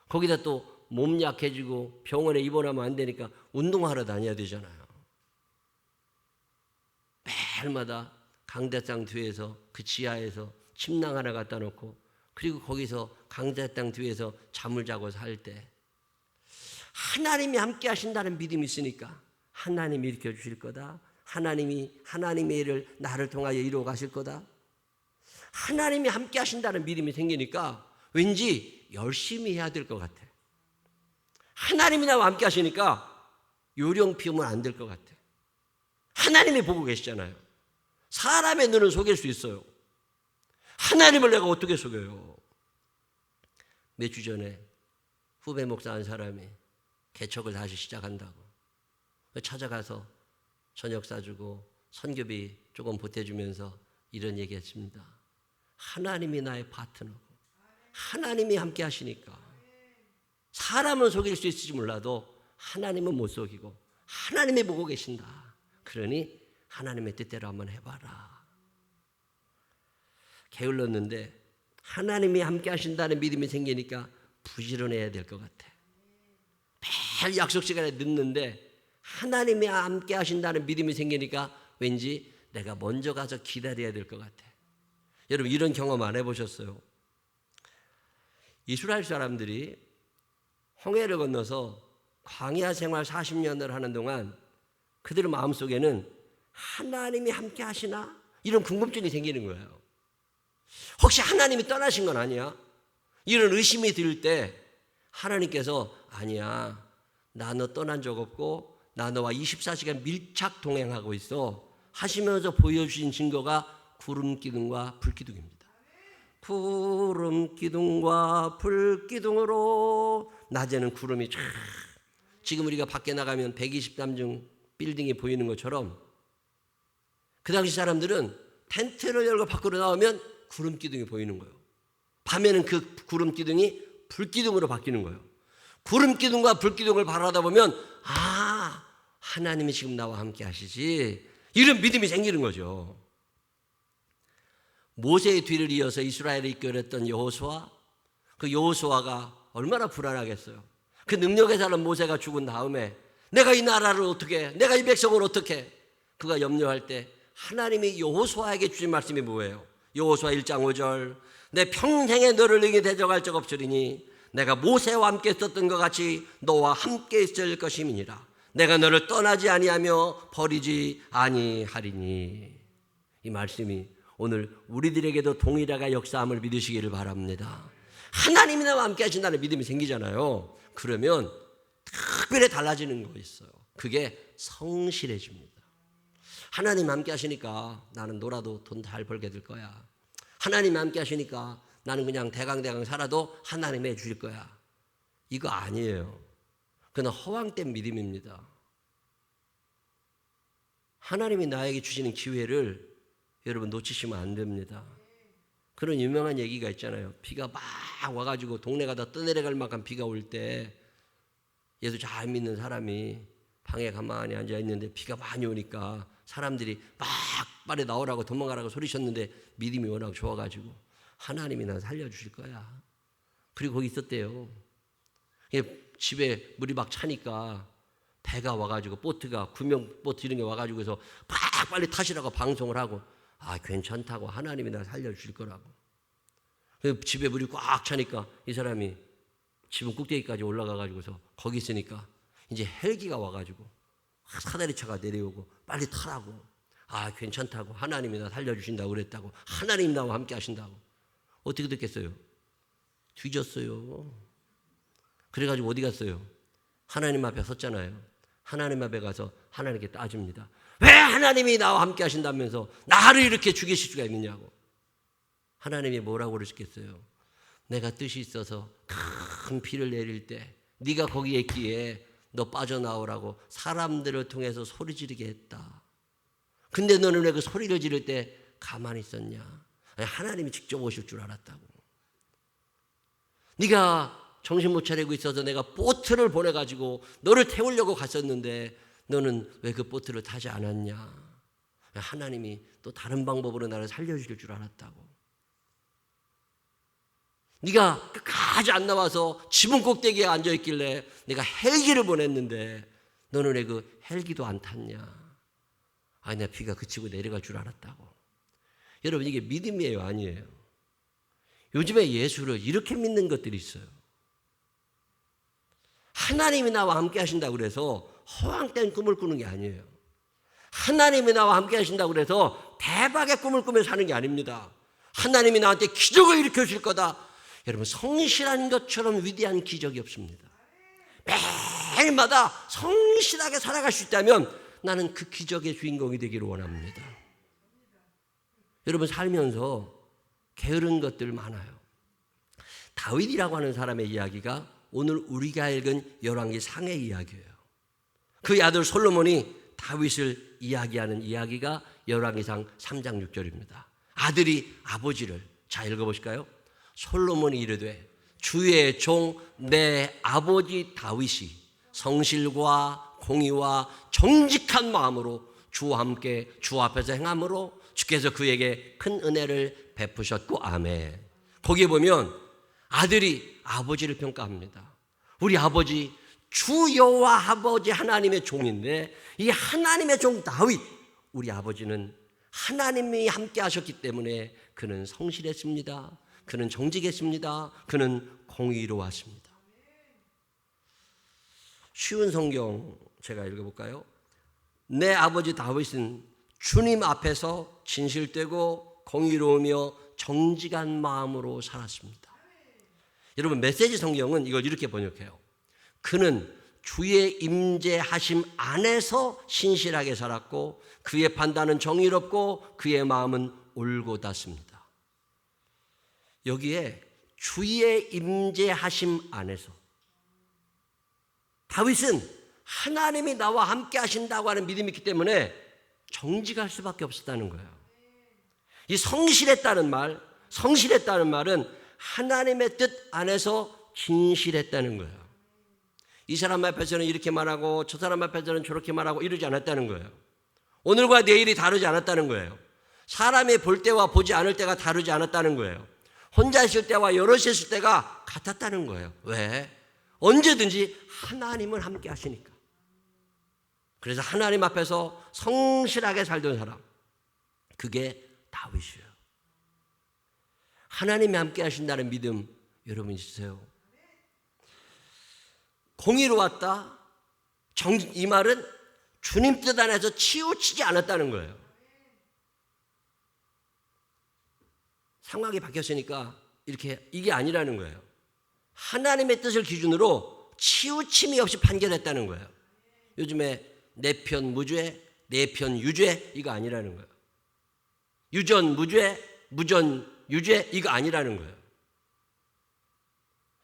거기다 또 몸 약해지고 병원에 입원하면 안 되니까 운동하러 다녀야 되잖아요. 매일마다 강대상 뒤에서 그 지하에서 침낭 하나 갖다 놓고 그리고 거기서 강대상 뒤에서 잠을 자고 살 때 하나님이 함께 하신다는 믿음이 있으니까 하나님이 일으켜 주실 거다. 하나님이 하나님의 일을 나를 통하여 이루어 가실 거다. 하나님이 함께 하신다는 믿음이 생기니까 왠지 열심히 해야 될 것 같아. 하나님이 나와 함께 하시니까 요령 피우면 안 될 것 같아. 하나님이 보고 계시잖아요. 사람의 눈은 속일 수 있어요. 하나님을 내가 어떻게 속여요? 몇 주 전에 후배 목사 한 사람이 개척을 다시 시작한다고 찾아가서 저녁 사주고 선교비 조금 보태주면서 이런 얘기했습니다. 하나님이 나의 파트너고 하나님이 함께 하시니까 사람은 속일 수 있을지 몰라도 하나님은 못 속이고 하나님이 보고 계신다. 그러니 하나님의 뜻대로 한번 해봐라. 게을렀는데 하나님이 함께 하신다는 믿음이 생기니까 부지런해야 될 것 같아. 매일 약속 시간에 늦는데 하나님이 함께 하신다는 믿음이 생기니까 왠지 내가 먼저 가서 기다려야 될 것 같아. 여러분 이런 경험 안 해보셨어요? 이스라엘 사람들이 홍해를 건너서 광야 생활 40년을 하는 동안 그들의 마음속에는 하나님이 함께 하시나? 이런 궁금증이 생기는 거예요. 혹시 하나님이 떠나신 건 아니야? 이런 의심이 들 때 하나님께서 아니야, 나 너 떠난 적 없고 나 너와 24시간 밀착 동행하고 있어 하시면서 보여주신 증거가 구름 기둥과 불 기둥입니다. 구름 기둥과 불 기둥으로 낮에는 구름이 쫙, 지금 우리가 밖에 나가면 123층 빌딩이 보이는 것처럼 그 당시 사람들은 텐트를 열고 밖으로 나오면 구름 기둥이 보이는 거예요. 밤에는 그 구름 기둥이 불 기둥으로 바뀌는 거예요. 구름 기둥과 불 기둥을 바라다 보면 아, 하나님이 지금 나와 함께 하시지, 이런 믿음이 생기는 거죠. 모세의 뒤를 이어서 이스라엘을 이끌었던 여호수아, 그 여호수아가 얼마나 불안하겠어요. 그 능력에 사는 모세가 죽은 다음에 내가 이 나라를 어떻게, 내가 이 백성을 어떻게, 그가 염려할 때 하나님이 여호수아에게 주신 말씀이 뭐예요? 여호수아 1장 5절, 내 평생에 너를 능히 대적할 적 없으리니 내가 모세와 함께 있었던 것 같이 너와 함께 있을 것임이니라. 내가 너를 떠나지 아니하며 버리지 아니하리니. 이 말씀이 오늘 우리들에게도 동일하게 역사함을 믿으시기를 바랍니다. 하나님이 나와 함께 하신다는 믿음이 생기잖아요. 그러면 특별히 달라지는 거 있어요. 그게 성실해집니다. 하나님 함께 하시니까 나는 놀아도 돈 잘 벌게 될 거야. 하나님 함께 하시니까 나는 그냥 대강대강 살아도 하나님이 해주실 거야. 이거 아니에요. 그건 허황된 믿음입니다. 하나님이 나에게 주시는 기회를 여러분 놓치시면 안 됩니다. 그런 유명한 얘기가 있잖아요. 비가 막 와가지고 동네가 다 떠내려갈 만큼 비가 올 때 예수 잘 믿는 사람이 방에 가만히 앉아있는데 비가 많이 오니까 사람들이 막 빨리 나오라고 도망가라고 소리쳤는데 믿음이 워낙 좋아가지고 하나님이 나 살려주실 거야. 그리고 거기 있었대요. 집에 물이 막 차니까 배가 와가지고 보트가 구명 보트 이런 게 와가지고 해서 막 빨리 타시라고 방송을 하고 아 괜찮다고 하나님이 나 살려주실 거라고. 집에 물이 꽉 차니까 이 사람이 지붕 꼭대기까지 올라가가지고서 거기 있으니까 이제 헬기가 와가지고 사다리차가 내려오고 빨리 타라고. 아 괜찮다고 하나님이 나 살려주신다고 그랬다고. 하나님 나와 함께 하신다고. 어떻게 됐겠어요? 뒤졌어요. 그래가지고 어디 갔어요? 하나님 앞에 섰잖아요. 하나님 앞에 가서 하나님께 따집니다. 왜 하나님이 나와 함께 하신다면서 나를 이렇게 죽이실 수가 있느냐고. 하나님이 뭐라고 그러시겠어요? 내가 뜻이 있어서 큰 비를 내릴 때 네가 거기에 있기에 너 빠져나오라고 사람들을 통해서 소리 지르게 했다. 근데 너는 왜 그 소리를 지를 때 가만히 있었냐? 하나님이 직접 오실 줄 알았다고. 네가 정신 못 차리고 있어서 내가 보트를 보내가지고 너를 태우려고 갔었는데 너는 왜 그 보트를 타지 않았냐? 하나님이 또 다른 방법으로 나를 살려주실 줄 알았다고. 네가 끝까지 안 나와서 지붕 꼭대기에 앉아있길래 내가 헬기를 보냈는데 너는 왜 그 헬기도 안 탔냐? 아니 나 비가 그치고 내려갈 줄 알았다고. 여러분 이게 믿음이에요 아니에요? 요즘에 예수를 이렇게 믿는 것들이 있어요. 하나님이 나와 함께 하신다고 그래서 허황된 꿈을 꾸는 게 아니에요. 하나님이 나와 함께 하신다고 그래서 대박의 꿈을 꾸며 사는 게 아닙니다. 하나님이 나한테 기적을 일으켜 줄 거다. 여러분 성실한 것처럼 위대한 기적이 없습니다. 매일마다 성실하게 살아갈 수 있다면 나는 그 기적의 주인공이 되기를 원합니다. 여러분 살면서 게으른 것들 많아요. 다윗이라고 하는 사람의 이야기가 오늘 우리가 읽은 열왕기 상의 이야기예요. 그의 아들 솔로몬이 다윗을 이야기하는 이야기가 열왕기상 3장 6절입니다. 아들이 아버지를, 자 읽어보실까요? 솔로몬이 이르되 주의 종 내 아버지 다윗이 성실과 공의와 정직한 마음으로 주와 함께 주 앞에서 행함으로 주께서 그에게 큰 은혜를 베푸셨고 아멘. 거기에 보면 아들이 아버지를 평가합니다. 우리 아버지 주 여호와 아버지 하나님의 종인데 이 하나님의 종 다윗, 우리 아버지는 하나님이 함께 하셨기 때문에 그는 성실했습니다. 그는 정직했습니다. 그는 공의로웠습니다. 쉬운 성경 제가 읽어볼까요? 내 아버지 다윗은 주님 앞에서 진실되고 공의로우며 정직한 마음으로 살았습니다. 여러분, 메시지 성경은 이걸 이렇게 번역해요. 그는 주의 임재하심 안에서 신실하게 살았고 그의 판단은 정의롭고 그의 마음은 올곧았습니다. 여기에 주의 임재하심 안에서, 다윗은 하나님이 나와 함께 하신다고 하는 믿음이 있기 때문에 정직할 수밖에 없었다는 거예요. 이 성실했다는 말은 하나님의 뜻 안에서 진실했다는 거예요. 이 사람 앞에서는 이렇게 말하고 저 사람 앞에서는 저렇게 말하고 이러지 않았다는 거예요. 오늘과 내일이 다르지 않았다는 거예요. 사람이 볼 때와 보지 않을 때가 다르지 않았다는 거예요. 혼자 있을 때와 여럿이 있을 때가 같았다는 거예요. 왜? 언제든지 하나님은 함께 하시니까. 그래서 하나님 앞에서 성실하게 살던 사람, 그게 다윗이에요. 하나님이 함께 하신다는 믿음 여러분 있으세요? 공의로웠다. 이 말은 주님 뜻 안에서 치우치지 않았다는 거예요. 상황이 바뀌었으니까 이게 아니라는 거예요. 하나님의 뜻을 기준으로 치우침이 없이 판결했다는 거예요. 요즘에 내 편 무죄, 내 편 유죄, 이거 아니라는 거예요. 유전 무죄, 무전 유죄, 이거 아니라는 거예요.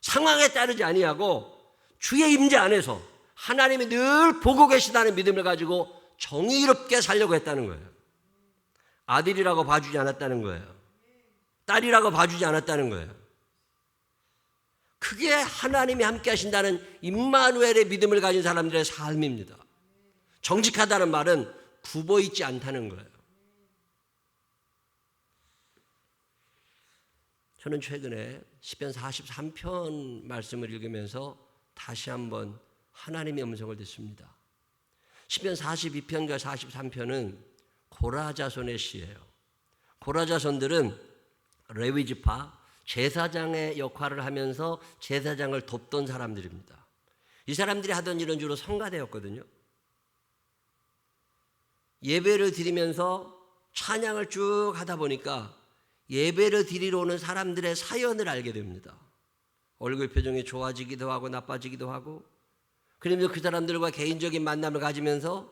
상황에 따르지 아니하고 주의 임재 안에서 하나님이 늘 보고 계시다는 믿음을 가지고 정의롭게 살려고 했다는 거예요. 아들이라고 봐주지 않았다는 거예요. 딸이라고 봐주지 않았다는 거예요. 그게 하나님이 함께 하신다는 임마누엘의 믿음을 가진 사람들의 삶입니다. 정직하다는 말은 굽어있지 않다는 거예요. 저는 최근에 시편 43편 말씀을 읽으면서 다시 한번 하나님의 음성을 듣습니다. 시편 42편과 43편은 고라 자손의 시예요. 고라 자손들은 레위지파 제사장의 역할을 하면서 제사장을 돕던 사람들입니다. 이 사람들이 하던 일은 주로 성가대였거든요. 예배를 드리면서 찬양을 쭉 하다 보니까 예배를 드리러 오는 사람들의 사연을 알게 됩니다. 얼굴 표정이 좋아지기도 하고 나빠지기도 하고, 그러면서 그 사람들과 개인적인 만남을 가지면서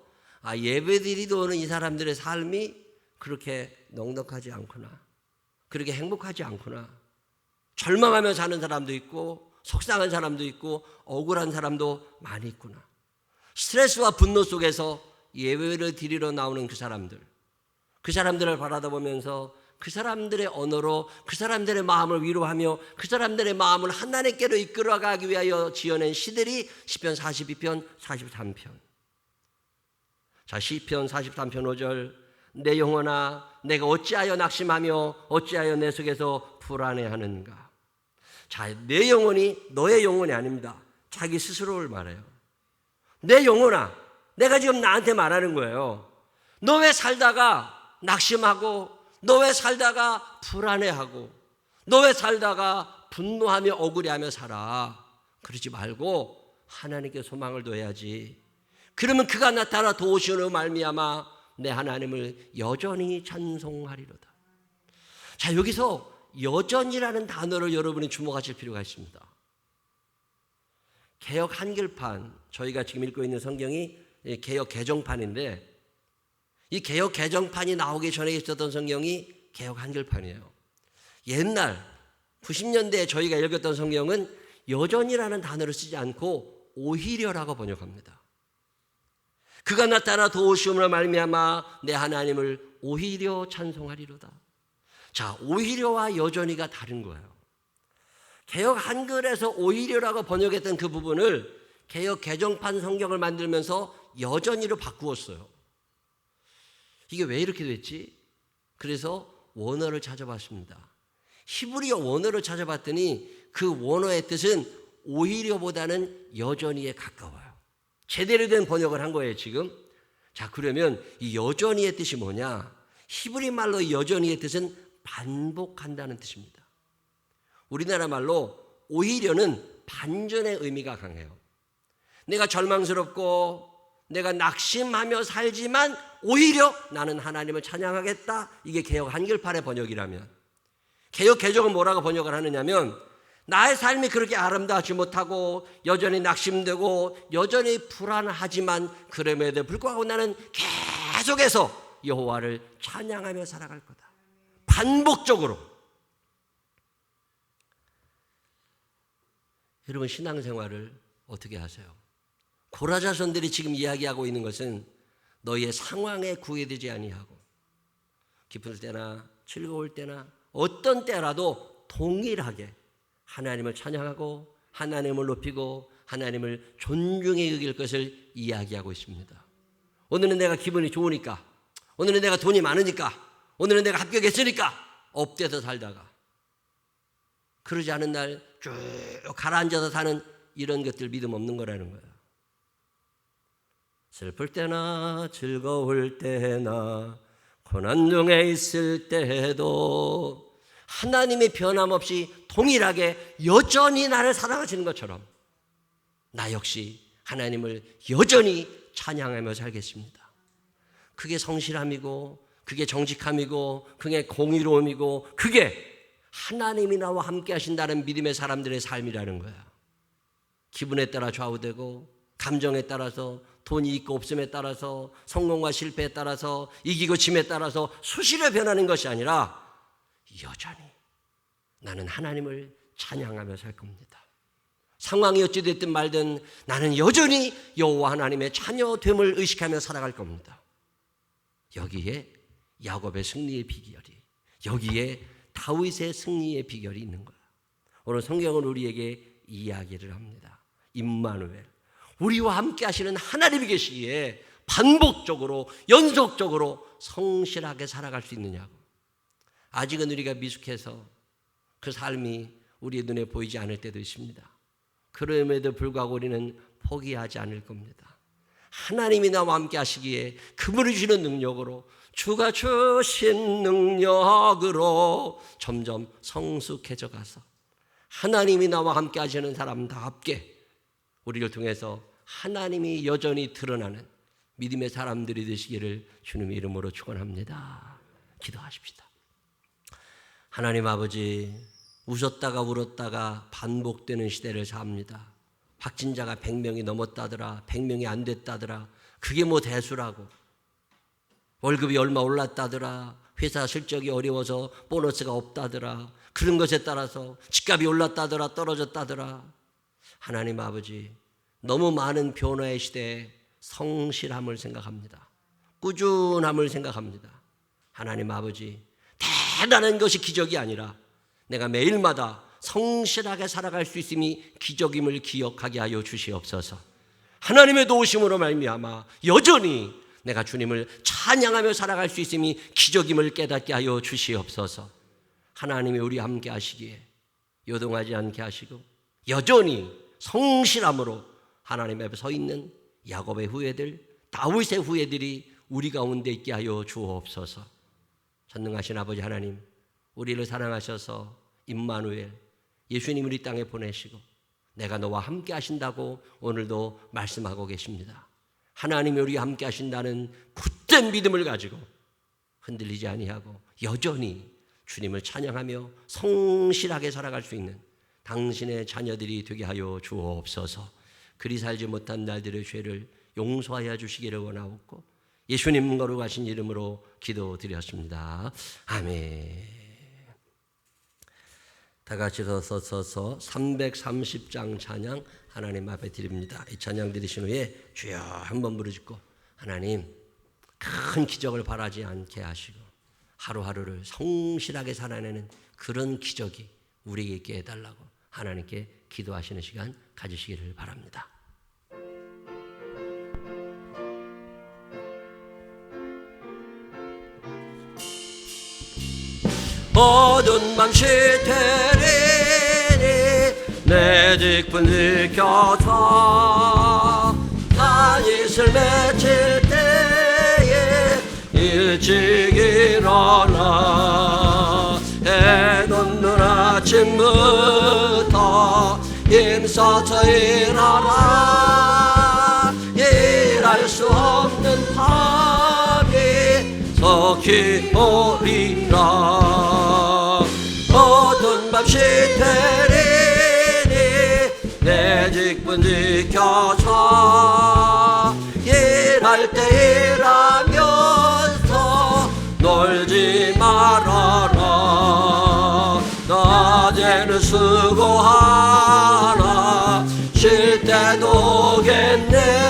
예배 드리러 오는 이 사람들의 삶이 그렇게 넉넉하지 않구나, 그렇게 행복하지 않구나, 절망하며 사는 사람도 있고 속상한 사람도 있고 억울한 사람도 많이 있구나. 스트레스와 분노 속에서 예배를 드리러 나오는 그 사람들을 바라다보면서 그 사람들의 언어로 그 사람들의 마음을 위로하며 그 사람들의 마음을 하나님께로 이끌어가기 위하여 지어낸 시들이 시편 42편, 43편. 자, 시편 43편 5절. 내 영혼아, 내가 어찌하여 낙심하며 어찌하여 내 속에서 불안해하는가. 자, 내 영혼이 너의 영혼이 아닙니다. 자기 스스로를 말해요. 내 영혼아, 내가 지금 나한테 말하는 거예요. 너 왜 살다가 낙심하고, 너 왜 살다가 불안해하고, 너 왜 살다가 분노하며 억울해하며 살아. 그러지 말고 하나님께 소망을 둬야지. 그러면 그가 나타나 도우시는 말미암아 내 하나님을 여전히 찬송하리로다. 자, 여기서 여전이라는 단어를 여러분이 주목하실 필요가 있습니다. 개역 한글판, 저희가 지금 읽고 있는 성경이 개역 개정판인데, 이 개역 개정판이 나오기 전에 있었던 성경이 개역 한글판이에요. 옛날 90년대에 저희가 읽었던 성경은 여전이라는 단어를 쓰지 않고 오히려라고 번역합니다. 그가 나타나 도우시음으로 말미암아 내 하나님을 오히려 찬송하리로다. 자, 오히려와 여전히가 다른 거예요. 개역 한글에서 오히려라고 번역했던 그 부분을 개역 개정판 성경을 만들면서 여전히로 바꾸었어요. 이게 왜 이렇게 됐지? 그래서 원어를 찾아봤습니다. 히브리어 원어를 찾아봤더니 그 원어의 뜻은 오히려보다는 여전히에 가까워요. 제대로 된 번역을 한 거예요, 지금. 자, 그러면 이 여전히의 뜻이 뭐냐? 히브리 말로 이 여전히의 뜻은 반복한다는 뜻입니다. 우리나라 말로 오히려는 반전의 의미가 강해요. 내가 절망스럽고 내가 낙심하며 살지만 오히려 나는 하나님을 찬양하겠다. 이게 개역 한글판의 번역이라면, 개역 개정은 뭐라고 번역을 하느냐면, 나의 삶이 그렇게 아름다우지 못하고 여전히 낙심되고 여전히 불안하지만 그럼에도 불구하고 나는 계속해서 여호와를 찬양하며 살아갈 거다. 반복적으로. 여러분, 신앙생활을 어떻게 하세요? 고라자손들이 지금 이야기하고 있는 것은 너희의 상황에 구애되지 아니하고 기쁠 때나 즐거울 때나 어떤 때라도 동일하게 하나님을 찬양하고 하나님을 높이고 하나님을 존중해 여길 것을 이야기하고 있습니다. 오늘은 내가 기분이 좋으니까, 오늘은 내가 돈이 많으니까, 오늘은 내가 합격했으니까 업돼서 살다가 그러지 않은 날 쭉 가라앉아서 사는 이런 것들 믿음 없는 거라는 거예요. 슬플 때나 즐거울 때나 고난 중에 있을 때에도 하나님이 변함없이 동일하게 여전히 나를 사랑하시는 것처럼 나 역시 하나님을 여전히 찬양하며 살겠습니다. 그게 성실함이고 그게 정직함이고 그게 공의로움이고 그게 하나님이 나와 함께 하신다는 믿음의 사람들의 삶이라는 거야. 기분에 따라 좌우되고 감정에 따라서 돈이 있고 없음에 따라서 성공과 실패에 따라서 이기고 짐에 따라서 수시로 변하는 것이 아니라 여전히 나는 하나님을 찬양하며 살 겁니다. 상황이 어찌 됐든 말든 나는 여전히 여호와 하나님의 자녀됨을 의식하며 살아갈 겁니다. 여기에 야곱의 승리의 비결이, 여기에 다윗의 승리의 비결이 있는 거야. 오늘 성경은 우리에게 이야기를 합니다. 임마누엘, 우리와 함께 하시는 하나님이 계시기에 반복적으로 연속적으로 성실하게 살아갈 수 있느냐고. 아직은 우리가 미숙해서 그 삶이 우리의 눈에 보이지 않을 때도 있습니다. 그럼에도 불구하고 우리는 포기하지 않을 겁니다. 하나님이 나와 함께 하시기에 그분이 주시는 능력으로, 주가 주신 능력으로 점점 성숙해져 가서 하나님이 나와 함께 하시는 사람답게 우리를 통해서 하나님이 여전히 드러나는 믿음의 사람들이 되시기를 주님의 이름으로 축원합니다. 기도하십시다. 하나님 아버지, 웃었다가 울었다가 반복되는 시대를 삽니다. 확진자가 100명이 넘었다더라, 100명이 안 됐다더라, 그게 뭐 대수라고. 월급이 얼마 올랐다더라, 회사 실적이 어려워서 보너스가 없다더라, 그런 것에 따라서 집값이 올랐다더라, 떨어졌다더라. 하나님 아버지, 너무 많은 변화의 시대에 성실함을 생각합니다. 꾸준함을 생각합니다. 하나님 아버지, 대단한 것이 기적이 아니라 내가 매일마다 성실하게 살아갈 수 있음이 기적임을 기억하게 하여 주시옵소서. 하나님의 도우심으로 말미암아 여전히 내가 주님을 찬양하며 살아갈 수 있음이 기적임을 깨닫게 하여 주시옵소서. 하나님이 우리 함께 하시기에 요동하지 않게 하시고 여전히 성실함으로 하나님 앞에 서 있는 야곱의 후예들, 다윗의 후예들이 우리 가운데 있게 하여 주옵소서. 전능하신 아버지 하나님, 우리를 사랑하셔서 임마누엘, 예수님을 이 땅에 보내시고 내가 너와 함께 하신다고 오늘도 말씀하고 계십니다. 하나님이 우리와 함께 하신다는 굳된 믿음을 가지고 흔들리지 아니하고 여전히 주님을 찬양하며 성실하게 살아갈 수 있는 당신의 자녀들이 되게 하여 주옵소서. 그리 살지 못한 날들의 죄를 용서하여 주시기를 원하옵고 예수님 거룩하신 이름으로 기도드렸습니다. 아멘. 다 같이 서서 330장 찬양 하나님 앞에 드립니다. 이 찬양 드리신 후에 주여 한번 부르짖고 하나님 큰 기적을 바라지 않게 하시고 하루하루를 성실하게 살아내는 그런 기적이 우리에게 있게 해달라고 하나님께 기도하시는 시간 가지시기를 바랍니다. 어두운 밤 시테리니 내 직분 지켜서 다윗을 맺힐 때에 일찍 일어나 해 돋는 아침부터 힘써서 일하라. 일할 수 속히 오리라. 어두운 밤 시테리니 내 직분 지켜서 일할 때 일하면서 놀지 말아라. 낮에는 수고하라. 쉴 때도 오겠네.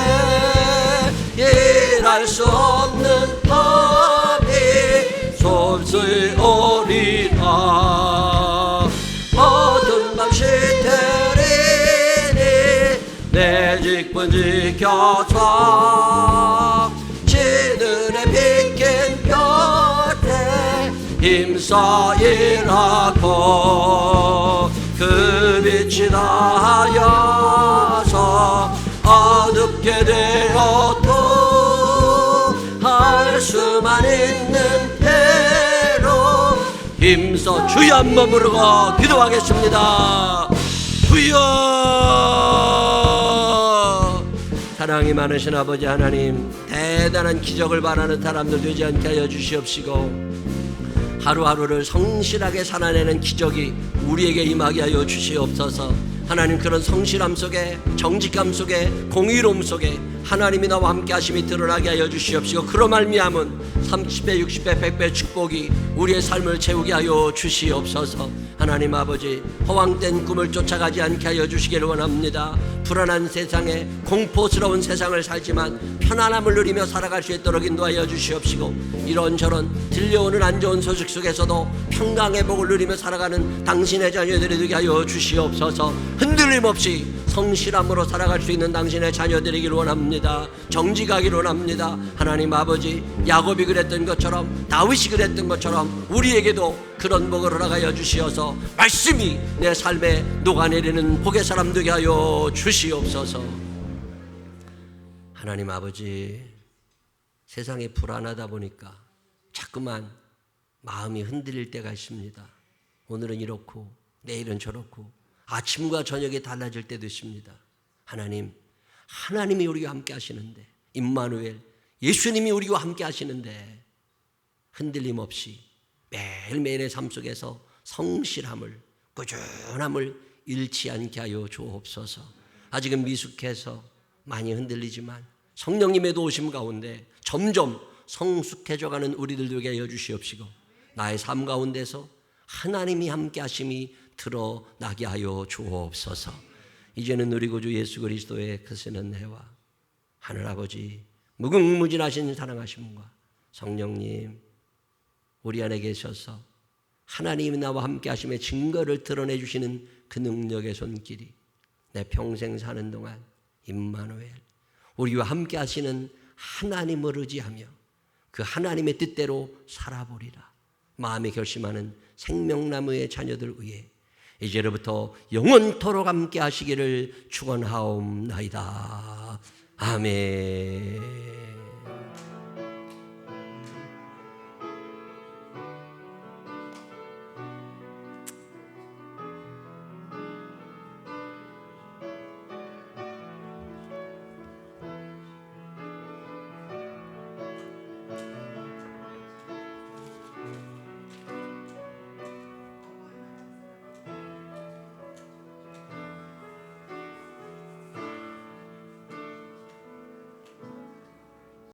일할 수 없는 밤이 몹시 오리라. 어두운 밤 시테리니 내 직분 지켜서 지늘에 빗긴 볕에 힘써 일하고 그 빛이 나여서 어둡게 되어도 할 수만 있는 대로 힘써 주여 한번 부르고 기도하겠습니다. 주여. 사랑이 많으신 아버지 하나님, 대단한 기적을 바라는 사람들 되지 않게 하여 주시옵시고 하루하루를 성실하게 살아내는 기적이 우리에게 임하게 하여 주시옵소서. 하나님, 그런 성실함 속에, 정직함 속에, 공의로움 속에 하나님이 나와 함께 하심이 드러나게 하여 주시옵시고 그로 말미암은 30배 60배 100배 축복이 우리의 삶을 채우게 하여 주시옵소서. 하나님 아버지, 허황된 꿈을 쫓아가지 않게 하여 주시기를 원합니다. 불안한 세상에, 공포스러운 세상을 살지만 편안함을 누리며 살아갈 수 있도록 인도하여 주시옵시고 이런저런 들려오는 안 좋은 소식 속에서도 평강의 복을 누리며 살아가는 당신의 자녀들이 되게 하여 주시옵소서. 흔들림 없이 성실함으로 살아갈 수 있는 당신의 자녀들이길 원합니다. 정직하기를 원합니다. 하나님 아버지, 야곱이 그랬던 것처럼, 다윗이 그랬던 것처럼 우리에게도 그런 복을 허락하여 주시어서 말씀이 내 삶에 녹아내리는 복의 사람 되게 하여 주시옵소서. 하나님 아버지, 세상이 불안하다 보니까 자꾸만 마음이 흔들릴 때가 있습니다. 오늘은 이렇고 내일은 저렇고 아침과 저녁이 달라질 때도 있습니다. 하나님, 하나님이 우리와 함께 하시는데, 임마누엘, 예수님이 우리와 함께 하시는데 흔들림 없이 매일매일의 삶 속에서 성실함을, 꾸준함을 잃지 않게 하여 주옵소서. 아직은 미숙해서 많이 흔들리지만 성령님의 도우심 가운데 점점 성숙해져가는 우리들 되게 하여 주시옵시고 나의 삶 가운데서 하나님이 함께 하심이 드러나게 하여 주옵소서. 이제는 우리 구주 예수 그리스도의 크시는 은혜와 하늘아버지 무궁무진하신 사랑하심과 성령님 우리 안에 계셔서 하나님이 나와 함께 하심의 증거를 드러내 주시는 그 능력의 손길이 내 평생 사는 동안 임마누엘, 우리와 함께 하시는 하나님을 의지하며 그 하나님의 뜻대로 살아보리라 마음에 결심하는 생명나무의 자녀들 위해 이제로부터 영원토록 함께 하시기를 축원하옵나이다. 아멘.